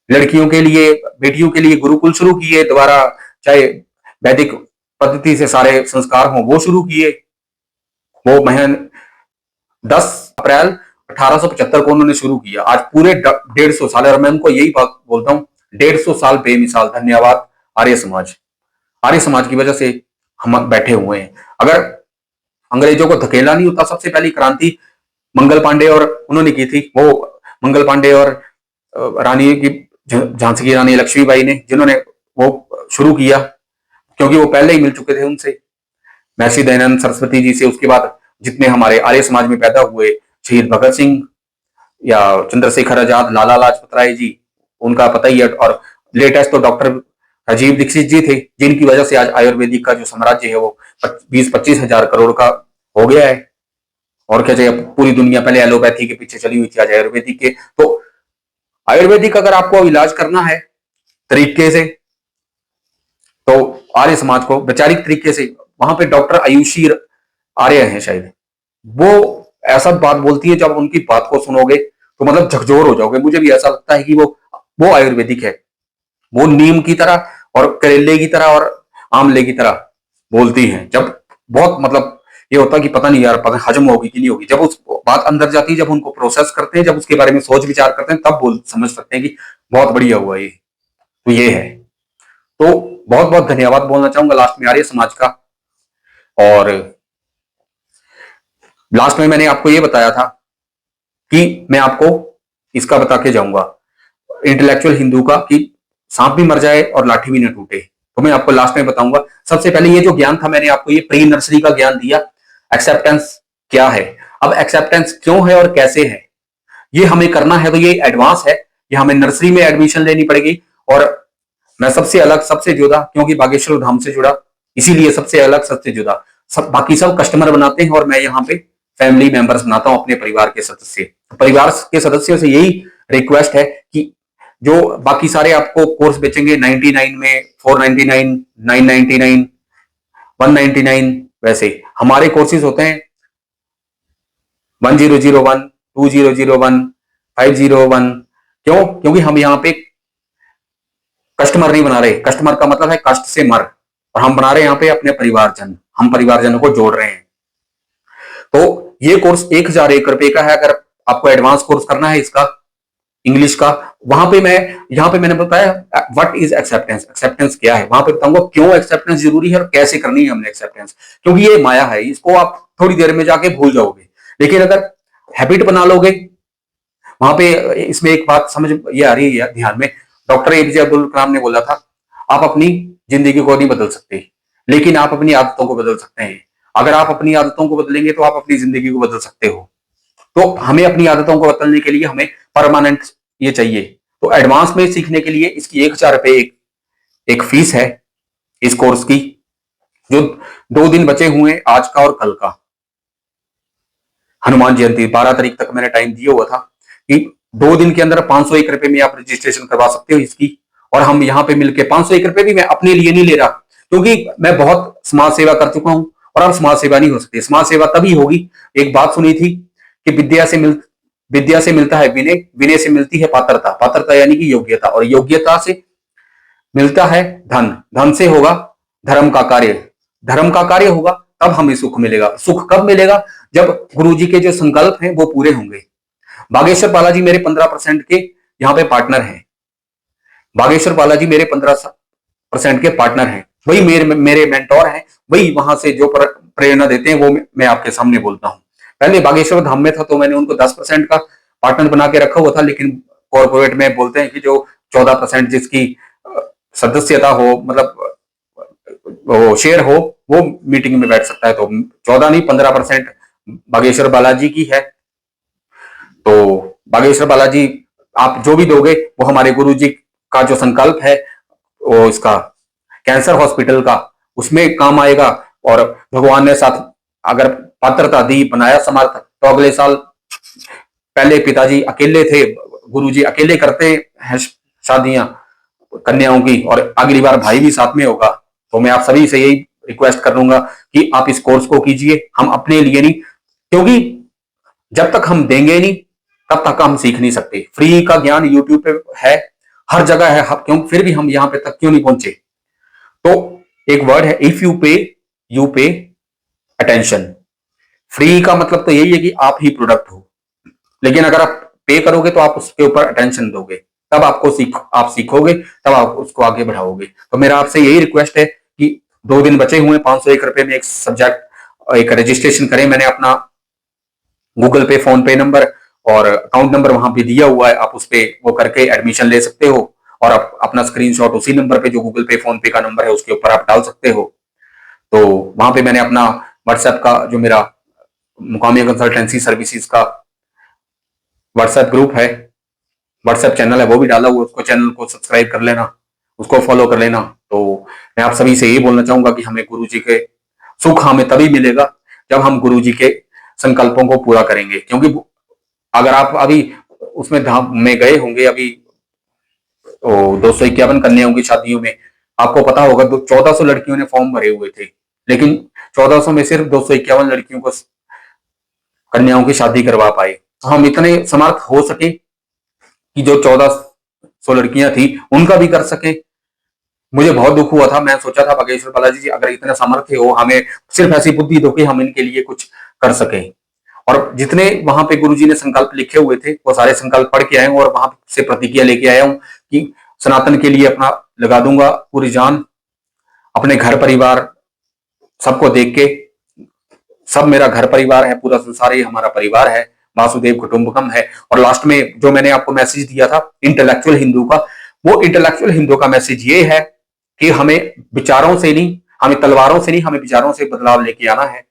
लड़कियों के लिए, बेटियों के लिए गुरुकुल शुरू किए दोबारा, चाहे वैदिक पद्धति से सारे संस्कार हों वो शुरू किए। वो महन 10 अप्रैल 1875 को उन्होंने शुरू किया। आज पूरे 150 साल, और मैं उनको यही बात बोलता हूँ, 150 साल बेमिसाल धन्यवाद आर्य समाज। आर्य समाज की वजह से हम बैठे हुए हैं। अगर अंग्रेजों को धकेला नहीं होता, सबसे पहली क्रांति मंगल पांडे और उन्होंने की थी, वो मंगल पांडे और रानी की, झांसी की रानी लक्ष्मीबाई ने, जिन्होंने वो शुरू किया, क्योंकि वो पहले ही मिल चुके थे उनसे, महर्षि दयानंद सरस्वती जी से। उसके बाद जितने हमारे आर्य समाज में पैदा हुए, शहीद भगत सिंह या चंद्रशेखर आजाद, लाला लाजपत राय जी, उनका पता ही है। और लेटेस्ट तो डॉक्टर राजीव दीक्षित जी थे, जिनकी वजह से आज आयुर्वेदिक का जो साम्राज्य है वो 20-25 हजार करोड़ का हो गया है। और क्या चाहिए, पूरी दुनिया पहले एलोपैथी के पीछे चली हुई थी, आज आयुर्वेदिक के। तो आयुर्वेदिक अगर आपको इलाज करना है तरीके से, तो आर्य समाज को वैचारिक तरीके से, वहां पे डॉक्टर आयुषी आर्य हैं शायद, वो ऐसा बात बोलती है, जब उनकी बात को सुनोगे तो मतलब झकझोर हो जाओगे। मुझे भी ऐसा लगता है कि वो आयुर्वेदिक है। वो नीम की तरह और करेले की तरह और आमले की तरह बोलती हैं। जब बहुत मतलब ये होता है कि पता नहीं यार, पता हजम होगी कि नहीं होगी। जब उस बात अंदर जाती है, जब उनको प्रोसेस करते हैं, जब उसके बारे में सोच विचार करते हैं, तब बोल समझ सकते हैं कि बहुत बढ़िया हुआ ये। तो ये है। तो बहुत बहुत धन्यवाद बोलना चाहूंगा लास्ट में आर्य समाज का। और लास्ट में मैंने आपको ये बताया था कि मैं आपको इसका बता के जाऊंगा, इंटेलेक्चुअल हिंदू का, कि सांप भी मर जाए और लाठी भी न टूटे। तो मैं आपको लास्ट में बताऊंगा। सबसे पहले ये जो ज्ञान था, मैंने आपको ये प्री नर्सरी का ज्ञान दिया, एक्सेप्टेंस क्या है। अब एक्सेप्टेंस क्यों है और कैसे है, ये हमें करना है, तो ये एडवांस है, ये हमें नर्सरी में एडमिशन लेनी पड़ेगी। और मैं सबसे अलग, सबसे जुदा, क्योंकि बागेश्वर धाम से जुड़ा, इसीलिए सबसे अलग, सबसे जुदा। बाकी सब कस्टमर बनाते हैं और मैं यहाँ पे फैमिली मेंबर्स बनाता हूं, अपने परिवार के सदस्य। परिवार के सदस्यों से यही रिक्वेस्ट है कि जो बाकी सारे आपको कोर्स बेचेंगे 99 में, 499, 999, 199, वैसे हमारे कोर्सेज होते हैं 1001, 2001 501। क्यों? क्योंकि हम यहाँ पे कस्टमर नहीं बना रहे। कस्टमर का मतलब है कष्ट से मर, और हम बना रहे हैं यहाँ पे अपने परिवारजन। हम परिवारजनों को जोड़ रहे हैं। तो ये कोर्स 1001 रुपए का है। अगर आपको एडवांस कोर्स करना है इसका, इंग्लिश का, वहां पे मैं, यहाँ पे मैंने बताया व्हाट इज एक्सेप्टेंस, एक्सेप्टेंस क्या है। वहां पे बताऊंगा क्यों एक्सेप्टेंस जरूरी है और कैसे करनी है हमने एक्सेप्टेंस। क्योंकि ये माया है, इसको आप थोड़ी देर में जाके भूल जाओगे। लेकिन अगर हैबिट बना लोगे, वहां पे इसमें एक बात समझ ये आ रही है ध्यान में, डॉक्टर एपीजे अब्दुल कलाम ने बोला था, आप अपनी जिंदगी को नहीं बदल सकते, लेकिन आप अपनी आदतों को बदल सकते हैं। अगर आप अपनी आदतों को बदलेंगे तो आप अपनी जिंदगी को बदल सकते हो। तो हमें अपनी आदतों को बदलने के लिए हमें परमानेंट ये चाहिए। तो एडवांस में सीखने के लिए इसकी 1000 रुपए एक फीस है इस कोर्स की, जो 2 दिन बचे हुए, आज का और कल का। हनुमान जयंती 12 तारीख तक मैंने टाइम दिया हुआ था कि 2 दिन के अंदर 501 रुपए में आप रजिस्ट्रेशन करवा सकते हो इसकी। और हम यहाँ पे मिलके 501 रुपए भी मैं अपने लिए नहीं ले रहा, क्योंकि मैं बहुत समाज सेवा कर चुका हूं, और अब समाज सेवा नहीं हो सकती। समाज सेवा तभी होगी, एक बात सुनी थी कि विद्या से मिलता है विनय, विनय से मिलती है पात्रता, पात्रता यानी कि योग्यता, और योग्यता से मिलता है धन, धन से होगा धर्म का कार्य, धर्म का कार्य होगा तब हमें सुख मिलेगा। सुख कब मिलेगा? जब गुरुजी के जो संकल्प हैं वो पूरे होंगे। बागेश्वर बालाजी मेरे 15% के यहाँ पे पार्टनर हैं। बागेश्वर बालाजी मेरे 15% के पार्टनर हैं, वही मेरे मेंटोर हैं। वही वहां से जो प्रेरणा देते हैं वो मैं आपके सामने बोलता हूँ। पहले बागेश्वर धाम में था तो मैंने उनको 10% का पार्टनर बना के रखा हुआ था, लेकिन कॉर्पोरेट में बोलते हैं कि जो 14% जिसकी सदस्यता हो, मतलब वो शेयर हो, वो मीटिंग में बैठ सकता है। तो 14 नहीं 15% बागेश्वर बालाजी की है। तो बागेश्वर बालाजी आप जो भी दोगे वो हमारे गुरुजी का जो संकल्प है वो इसका कैंसर हॉस्पिटल का, उसमें काम आएगा। और भगवान ने साथ अगर पात्रता दी, बनाया समर्थ, तो अगले साल, पहले पिताजी अकेले थे, गुरुजी अकेले करते हैं शादियां कन्याओं की, और अगली बार भाई भी साथ में होगा। तो मैं आप सभी से यही रिक्वेस्ट करूंगा कि आप इस कोर्स को कीजिए, हम अपने लिए नहीं, क्योंकि जब तक हम देंगे नहीं तब तक हम सीख नहीं सकते। फ्री का ज्ञान यूट्यूब पे है, हर जगह है, क्यों फिर भी हम यहाँ पे तक क्यों नहीं पहुंचे? तो एक वर्ड है, if you pay attention. Free का मतलब तो यही है कि आप ही प्रोडक्ट हो, लेकिन अगर आप पे करोगे तो आप उसके ऊपर अटेंशन दोगे, तब आप सीखोगे, तब आप उसको आगे बढ़ाओगे। तो मेरा आपसे यही रिक्वेस्ट है कि 2 दिन बचे हुए, 501 रुपए में एक सब्जेक्ट, एक रजिस्ट्रेशन करें। मैंने अपना गूगल पे, फोन पे नंबर और अकाउंट नंबर वहां पे दिया हुआ है, आप उस पे वो करके एडमिशन ले सकते हो, और आप अपना स्क्रीनशॉट उसी नंबर पे जो गूगल पे फोन पे का नंबर है उसके ऊपर आप डाल सकते हो। तो वहां पे मैंने अपना व्हाट्सएप का, जो मेरा मुकामी कंसल्टेंसी सर्विसेज का व्हाट्सएप ग्रुप है, व्हाट्सएप चैनल है, वो भी डाला हुआ, उसको चैनल को सब्सक्राइब कर लेना, उसको फॉलो कर लेना। तो मैं आप सभी से यही बोलना चाहूंगा कि हमें गुरुजी के सुख हमें तभी मिलेगा जब हम गुरुजी के संकल्पों को पूरा करेंगे। क्योंकि अगर आप अभी उसमें धाम में गए होंगे, अभी 251 कन्याओं की शादियों में, आपको पता होगा 1400 लड़कियों ने फॉर्म भरे हुए थे, लेकिन 1400 में सिर्फ 251 लड़कियों को, कन्याओं की शादी करवा पाए। तो हम इतने समर्थ हो सके कि जो 1400 लड़कियां थी उनका भी कर सके। मुझे बहुत दुख हुआ था, मैं सोचा था बागेश्वर बालाजी जी अगर इतने सामर्थ्य हो, हमें सिर्फ ऐसी बुद्धि दो कि हम इनके लिए कुछ कर सके। और जितने वहां पे गुरुजी ने संकल्प लिखे हुए थे वो सारे संकल्प पढ़ के आए हूं, और वहां से प्रतिज्ञा लेके आया हूं कि सनातन के लिए अपना लगा दूंगा पूरी जान, अपने घर परिवार सबको देख के। सब मेरा घर परिवार है, पूरा संसार ही हमारा परिवार है, वासुदेव कुटुंबकम है। और लास्ट में जो मैंने आपको मैसेज दिया था इंटेलेक्चुअल हिंदू का, वो इंटेलेक्चुअल हिंदू का मैसेज ये है कि हमें विचारों से नहीं, हमें तलवारों से नहीं, हमें विचारों से बदलाव लेके आना है।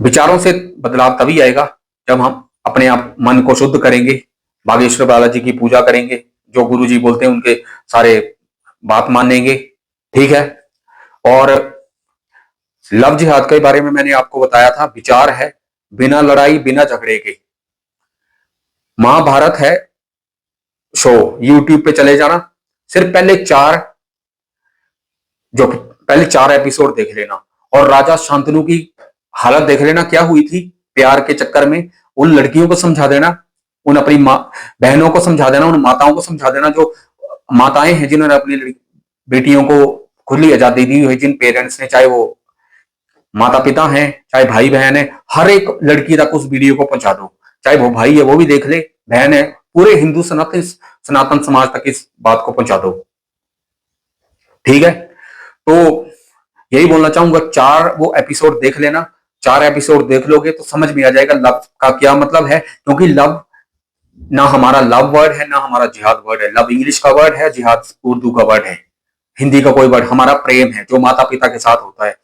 विचारों से बदलाव तभी आएगा जब हम अपने आप मन को शुद्ध करेंगे, बागेश्वर बालाजी की पूजा करेंगे, जो गुरुजी बोलते हैं उनके सारे बात मानेंगे, ठीक है। और लव जिहाद के बारे में मैंने आपको बताया था, विचार है बिना लड़ाई बिना झगड़े के। महाभारत है शो, यूट्यूब पे चले जाना, सिर्फ पहले 4 एपिसोड देख लेना, और राजा शांतनु की हालत देख लेना क्या हुई थी प्यार के चक्कर में। उन लड़कियों को समझा देना, उन अपनी बहनों को समझा देना, उन माताओं को समझा देना जो माताएं हैं जिन्होंने अपनी बेटियों को खुली आजादी दी हुई, जिन पेरेंट्स ने, चाहे वो माता पिता हैं चाहे भाई बहन है, हर एक लड़की तक उस वीडियो को पहुंचा दो। चाहे वो भाई है वो भी देख ले, बहन है, पूरे हिंदू सनातन समाज तक इस बात को पहुंचा दो। ठीक है, तो यही बोलना चाहूंगा, 4 वो एपिसोड देख लेना। 4 एपिसोड देख लोगे तो समझ में आ जाएगा लव का क्या मतलब है, क्योंकि लव ना हमारा लव वर्ड है ना हमारा जिहाद वर्ड है। लव इंग्लिश का वर्ड है, जिहाद उर्दू का वर्ड है, हिंदी का कोई वर्ड। हमारा प्रेम है जो माता पिता के साथ होता है।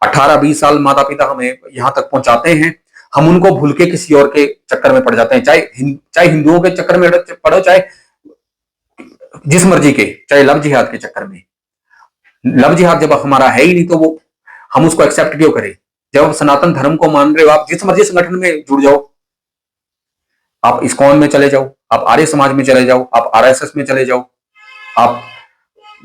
18-20 साल माता पिता हमें यहां तक पहुंचाते हैं, हम उनको भूल के किसी और के चक्कर में पड़ जाते हैं, चाहे हिंदुओं के चक्कर में पड़ो, चाहे जिस मर्जी के, चाहे लव जिहाद के चक्कर में। लव जिहाद जब हमारा है ही नहीं तो वो हम उसको एक्सेप्ट क्यों करें? जब आप सनातन धर्म को मान रहे हो, आप जिस मर्जी संगठन में जुड़ जाओ, आप इस्कॉन में चले जाओ, आप आर्य समाज में चले जाओ, आप आरएसएस में चले जाओ, आप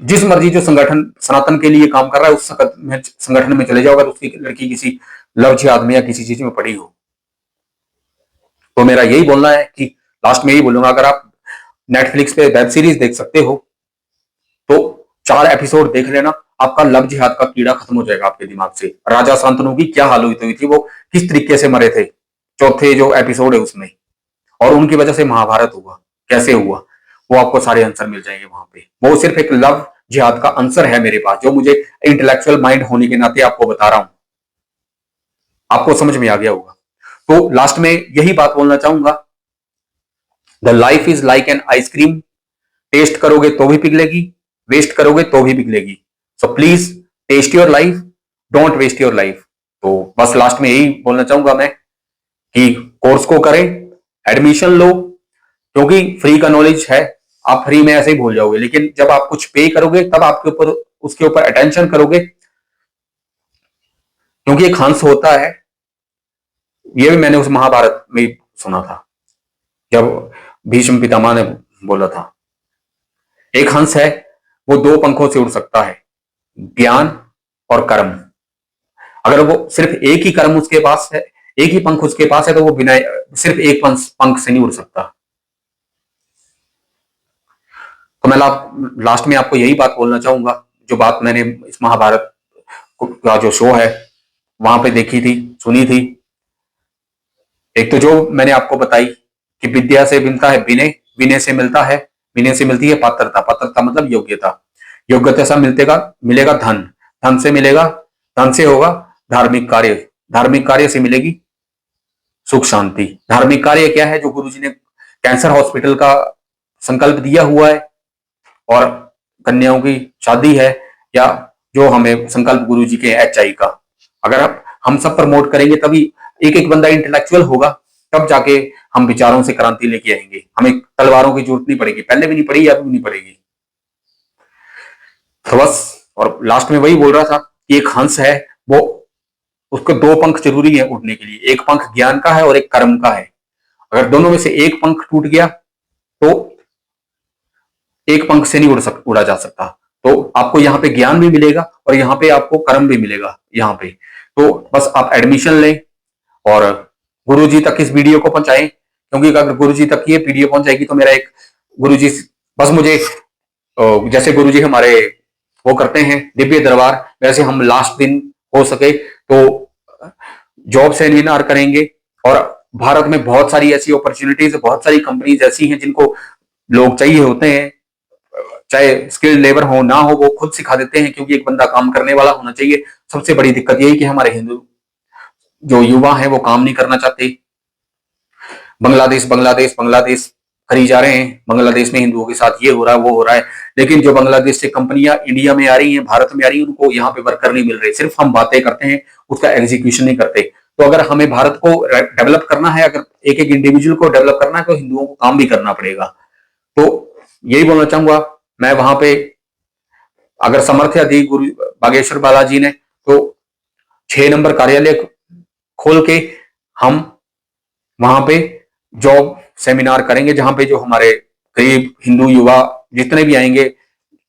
जिस मर्जी जो संगठन सनातन के लिए काम कर रहा है उस संगठन में चले जाओ, अगर उसकी लड़की किसी लव जिहाद में या किसी चीज में पड़ी हो। तो मेरा यही बोलना है कि लास्ट में यही बोलूंगा, अगर आप नेटफ्लिक्स पे वेब सीरीज देख सकते हो तो 4 एपिसोड देख लेना, आपका लव जिहाद का कीड़ा खत्म हो जाएगा आपके दिमाग से। राजा शांतनु की क्या हाल हुई थी, वो किस तरीके से मरे थे, चौथे जो एपिसोड है उसमें, और उनकी वजह से महाभारत हुआ, कैसे हुआ, वो आपको सारे आंसर मिल जाएंगे वहां पे। वो सिर्फ एक लव जिहाद का आंसर है मेरे पास, जो मुझे इंटेलेक्चुअल माइंड होने के नाते आपको बता रहा हूं, आपको समझ में आ गया होगा। तो लास्ट में यही बात बोलना चाहूंगा, the life is like an ice cream, taste करोगे तो भी पिघलेगी, वेस्ट करोगे तो भी पिघलेगी। So please taste your life, don't waste your life. तो बस लास्ट में यही बोलना चाहूंगा मैं कि कोर्स को करें, एडमिशन लो, क्योंकि फ्री का नॉलेज है, आप फ्री में ऐसे ही भूल जाओगे, लेकिन जब आप कुछ पे करोगे तब आपके ऊपर उसके ऊपर अटेंशन करोगे। क्योंकि एक हंस होता है, ये भी मैंने उस महाभारत में सुना था, जब भीष्म पितामह ने बोला था, एक हंस है वो 2 पंखों से उड़ सकता है, ज्ञान और कर्म। अगर वो सिर्फ एक ही कर्म उसके पास है, एक ही पंख उसके पास है, तो वो बिना सिर्फ एक पंख से नहीं उड़ सकता। तो मैं लास्ट में आपको यही बात बोलना चाहूंगा, जो बात मैंने इस महाभारत का जो शो है वहां पे देखी थी, सुनी थी। एक तो जो मैंने आपको बताई कि विद्या से मिलता है विनय, विनय से मिलता है, विनय से मिलती है पात्रता, पात्रता मतलब योग्यता, योग्यता से मिलेगा धन, धन से मिलेगा, धन से होगा धार्मिक कार्य, धार्मिक कार्य से मिलेगी सुख शांति। धार्मिक कार्य क्या है? जो गुरुजी ने कैंसर हॉस्पिटल का संकल्प दिया हुआ है, और कन्याओं की शादी है, या जो हमें संकल्प गुरुजी के एचआई का, अगर हम सब प्रमोट करेंगे तभी एक एक बंदा इंटेलेक्चुअल होगा, तब जाके हम विचारों से क्रांति लेके आएंगे। हमें तलवारों की जरूरत नहीं पड़ेगी, पहले भी नहीं पड़ी, अब भी नहीं पड़ेगी। तो बस, और लास्ट में वही बोल रहा था कि एक हंस है, वो उसको 2 पंख जरूरी है उड़ने के लिए, एक पंख ज्ञान का है और एक कर्म का है। अगर दोनों में से एक पंख टूट गया तो एक पंख से नहीं उड़ा जा सकता। तो आपको यहाँ पे ज्ञान भी मिलेगा और यहाँ पे आपको कर्म भी मिलेगा यहाँ पे। तो बस आप एडमिशन लें और गुरुजी तक इस वीडियो को पहुंचाएं, क्योंकि अगर गुरुजी तक ये वीडियो पहुंच जाएगी तो मेरा एक गुरुजी, बस मुझे जैसे गुरुजी हमारे वो करते हैं दिव्य दरबार, वैसे हम लास्ट दिन हो सके तो जॉब सेमिनार करेंगे। और भारत में बहुत सारी ऐसी अपॉर्चुनिटीज, बहुत सारी कंपनीज ऐसी हैं जिनको लोग चाहिए होते हैं, चाहे स्किल्ड लेबर हो ना हो, वो खुद सिखा देते हैं, क्योंकि एक बंदा काम करने वाला होना चाहिए। सबसे बड़ी दिक्कत यही कि हमारे हिंदू जो युवा हैं वो काम नहीं करना चाहते, बांग्लादेश बांग्लादेश बांग्लादेश करी जा रहे हैं, बांग्लादेश में हिंदुओं के साथ ये हो रहा है वो हो रहा है, लेकिन जो बांग्लादेश से कंपनियां इंडिया में आ रही हैं, भारत में आ रही हैं, उनको यहाँ पे वर्कर नहीं मिल रहे, सिर्फ हम बातें करते हैं, उसका एग्जीक्यूशन नहीं करते। तो अगर हमें भारत को डेवलप करना है, अगर एक एक इंडिविजुअल को डेवलप करना है, तो हिंदुओं को काम भी करना पड़ेगा। तो यही बोलना चाहूंगा मैं। वहां पे अगर समर्थ्य दी गुरु बागेश्वर बालाजी ने, तो 6 नंबर कार्यालय खोल के हम वहां पे जॉब सेमिनार करेंगे, जहां पे जो हमारे गरीब हिंदू युवा जितने भी आएंगे,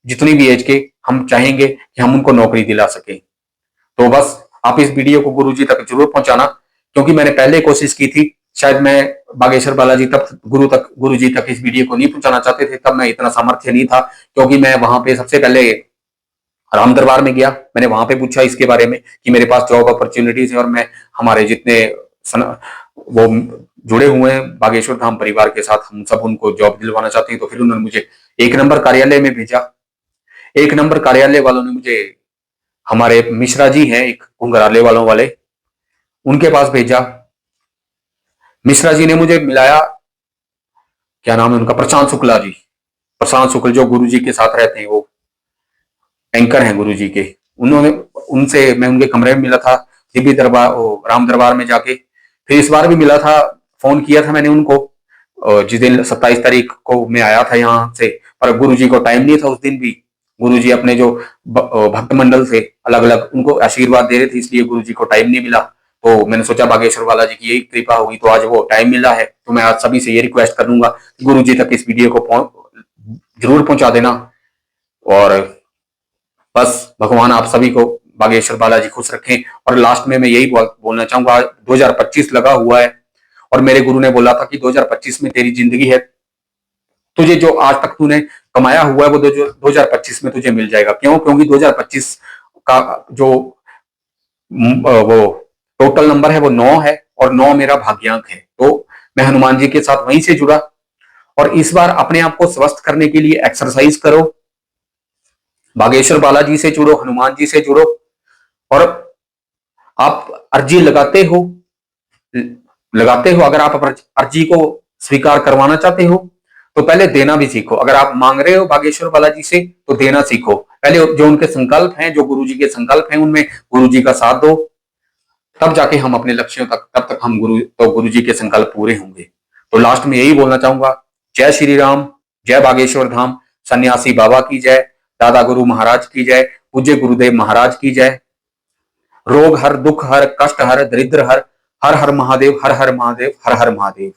जितनी भी एज के, हम चाहेंगे कि हम उनको नौकरी दिला सके। तो बस आप इस वीडियो को गुरुजी तक जरूर पहुंचाना, क्योंकि मैंने पहले कोशिश की थी शायद मैं बागेश्वर बालाजी तक गुरु जी तक इस वीडियो को नहीं पहुंचाना चाहते थे, तब मैं इतना सामर्थ्य नहीं था, क्योंकि मैं वहां पे सबसे पहले राम दरबार में गया। मैंने वहां पे पूछा इसके बारे में कि मेरे पास जॉब अपॉर्चुनिटीज है और मैं हमारे जितने वो जुड़े हुए हैं बागेश्वर धाम परिवार के साथ, हम सब उनको जॉब दिलवाना चाहते हैं। तो फिर उन्होंने मुझे 1 नंबर कार्यालय में भेजा। 1 नंबर कार्यालय वालों ने मुझे, हमारे मिश्रा जी हैं एक घुंघराले वालों वाले, उनके पास भेजा। मिश्रा जी ने मुझे मिलाया, क्या नाम है उनका, प्रशांत शुक्ला जी, प्रशांत शुक्ल जो गुरु जी के साथ रहते हैं, वो एंकर हैं गुरु जी के। उन्होंने, उनसे मैं उनके कमरे में मिला था दिव्य दरबार, राम दरबार में जाके। फिर इस बार भी मिला था, फोन किया था मैंने उनको, जिस दिन 27 तारीख को मैं आया था यहाँ से, पर गुरु जी को टाइम नहीं था उस दिन भी। गुरु जी अपने जो भक्त मंडल से अलग अलग उनको आशीर्वाद दे रहे थे, इसलिए गुरु जी को टाइम नहीं मिला। तो मैंने सोचा बागेश्वर बालाजी की यही कृपा होगी तो आज वो टाइम मिला है। तो मैं आज सभी से ये रिक्वेस्ट करूंगा कि गुरु जी तक इस वीडियो को जरूर पहुंचा देना। और बस भगवान आप सभी को, बागेश्वर बालाजी खुश रखें। और लास्ट में मैं यही बोलना चाहूंगा, 2025 लगा हुआ है और मेरे गुरु ने बोला था कि 2025 में तेरी जिंदगी है, तुझे जो आज तक तूने कमाया हुआ है वो 2025 में तुझे मिल जाएगा। क्यों? क्योंकि 2025 का जो वो टोटल नंबर है वो 9 है और 9 मेरा भाग्यांक है। तो मैं हनुमान जी के साथ वहीं से जुड़ा। और इस बार अपने आप को स्वस्थ करने के लिए एक्सरसाइज करो, बागेश्वर बालाजी से जुड़ो, हनुमान जी से जुड़ो। और आप अर्जी लगाते हो, अगर आप अर्जी को स्वीकार करवाना चाहते हो तो पहले देना भी सीखो। अगर आप मांग रहे हो बागेश्वर बालाजी से तो देना सीखो। पहले जो उनके संकल्प हैं, जो गुरु जी के संकल्प हैं, उनमें गुरु जी का साथ दो, तब जाके हम अपने लक्ष्यों तक, तब तक हम गुरु जी के संकल्प पूरे होंगे। तो लास्ट में यही बोलना चाहूंगा, जय श्री राम, जय बागेश्वर धाम, सन्यासी बाबा की जय, दादा गुरु महाराज की जय, पूज्य गुरुदेव महाराज की जय। रोग हर, दुख हर, कष्ट हर, दरिद्र हर, हर हर महादेव, हर हर महादेव, हर हर महादेव।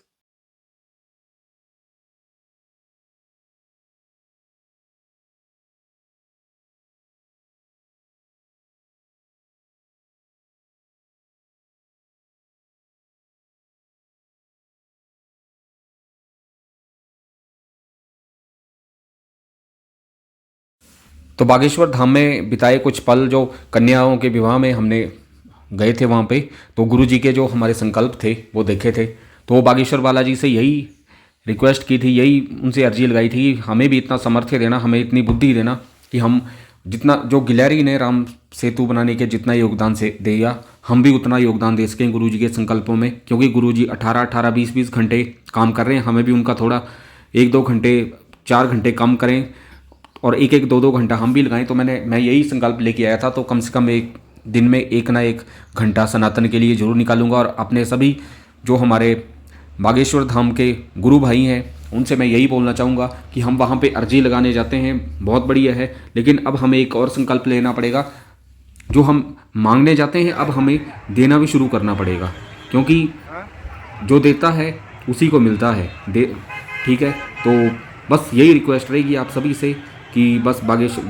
तो बागेश्वर धाम में बिताए कुछ पल, जो कन्याओं के विवाह में हमने गए थे वहाँ पे, तो गुरु जी के जो हमारे संकल्प थे वो देखे थे। तो वो बागेश्वर बालाजी से यही रिक्वेस्ट की थी, यही उनसे अर्जी लगाई थी, हमें भी इतना सामर्थ्य देना, हमें इतनी बुद्धि देना कि हम जितना, जो गिलहरी ने राम सेतु बनाने के जितना योगदान से दिया, हम भी उतना योगदान दे सकें गुरु जी के संकल्पों में। क्योंकि गुरु जी 18-18, 20-20 घंटे काम कर रहे हैं, हमें भी उनका थोड़ा 1-2 घंटे, 4 घंटे कम करें और 1-1, 2-2 घंटा हम भी लगाएं। तो मैं यही संकल्प लेके आया था। तो कम से कम एक दिन में 1 ना 1 घंटा सनातन के लिए जरूर निकालूंगा। और अपने सभी जो हमारे बागेश्वर धाम के गुरु भाई हैं उनसे मैं यही बोलना चाहूँगा कि हम वहाँ पे अर्जी लगाने जाते हैं, बहुत बढ़िया है, लेकिन अब हमें एक और संकल्प लेना पड़ेगा। जो हम मांगने जाते हैं अब हमें देना भी शुरू करना पड़ेगा, क्योंकि जो देता है उसी को मिलता है। ठीक है, तो बस यही रिक्वेस्ट रहेगी आप सभी से कि बस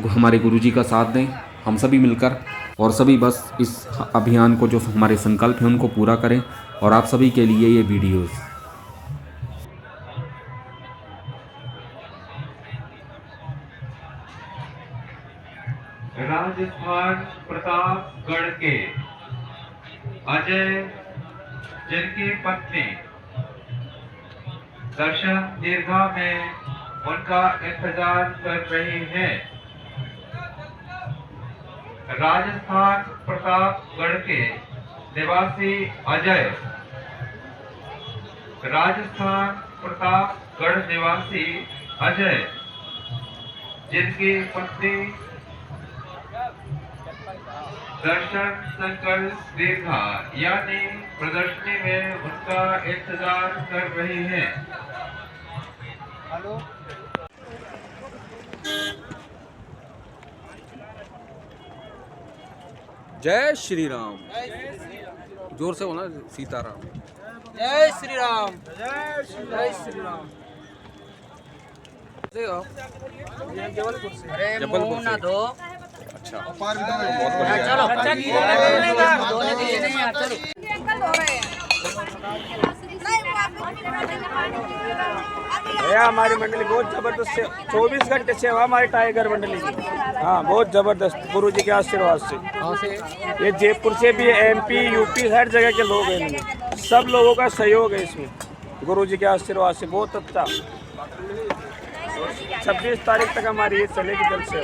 हमारे गुरु जी का साथ दें, हम सभी मिलकर, और सभी बस इस अभियान को, जो हमारे संकल्प हैं उनको पूरा करें। और आप सभी के लिए ये वीडियोस राजस्थान प्रतापगढ़ के अजय, जिनकी पत्नी दर्शन दीर्घा में उनका इंतजार कर रही हैं। राजस्थान प्रतापगढ़ के निवासी अजय, राजस्थान प्रतापगढ़ निवासी अजय, जिनकी पत्नी दर्शन संकल्प दीर्घा यानी प्रदर्शनी में उनका इंतजार कर रही हैं। हेलो, जय श्री राम, जोर से बोलना, सीताराम। जय श्री राम, जय श्री राम। जबलपुर से। अरे जबलपुर ना दो। अच्छा, बहुत बढ़िया। चलो, अच्छा भैया हमारी मंडली बहुत जबरदस्त है, 24 घंटे सेवा हमारी टाइगर मंडली की। हाँ बहुत जबरदस्त, गुरु जी के आशीर्वाद से। ये जयपुर से भी MP UP हर जगह के लोग हैं इनमें, सब लोगों का सहयोग है इसमें, गुरु जी के आशीर्वाद से बहुत अच्छा। 26 तारीख तक हमारी ये चलेगी जल से,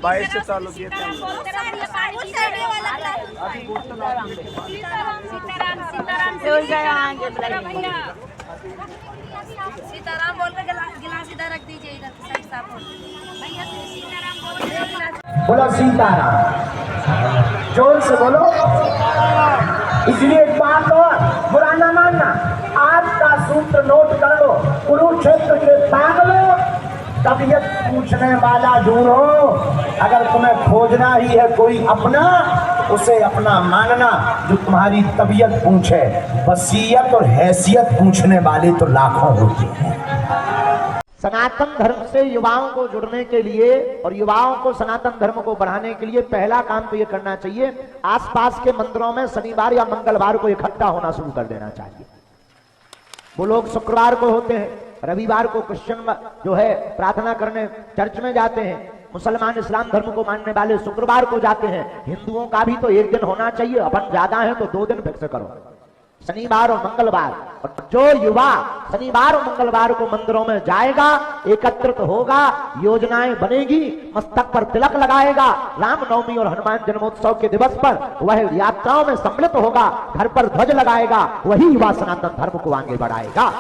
22 से चालू किए थे सीताराम बोल के गिलास इधर रख दीजिए, इधर साइड साफ हो भैया। सीताराम बोल के बोलो सीताराम, जोर से बोलो। इसलिए एक बात और बुरा ना मानना, आज का सूत्र नोट कर लो, कुरुक्षेत्र के पागलों, तबीयत पूछने वाला ढूंढो। अगर तुम्हें खोजना ही है कोई अपना, उसे अपना मानना जो तुम्हारी तबीयत पूछे। वसीयत और हैसियत पूछने वाले तो लाखों होते हैं। सनातन धर्म से युवाओं को जुड़ने के लिए और युवाओं को सनातन धर्म को बढ़ाने के लिए पहला काम तो ये करना चाहिए, आसपास के मंदिरों में शनिवार या मंगलवार को इकट्ठा होना शुरू कर देना चाहिए। वो लोग शुक्रवार को होते हैं, रविवार को क्रिश्चियन जो है प्रार्थना करने चर्च में जाते हैं, मुसलमान इस्लाम धर्म को मानने वाले शुक्रवार को जाते हैं। हिंदुओं का भी तो एक दिन होना चाहिए, अपन ज्यादा है तो 2 दिन फिक्स करो, शनिवार और मंगलवार। और जो युवा शनिवार और मंगलवार को मंदिरों में जाएगा, एकत्रित होगा, योजनाएं बनेगी, मस्तक पर तिलक लगाएगा, रामनवमी और हनुमान जन्मोत्सव के दिवस पर वह यात्राओं में सम्मिलित होगा, घर पर ध्वज लगाएगा, वही युवा सनातन धर्म को आगे बढ़ाएगा।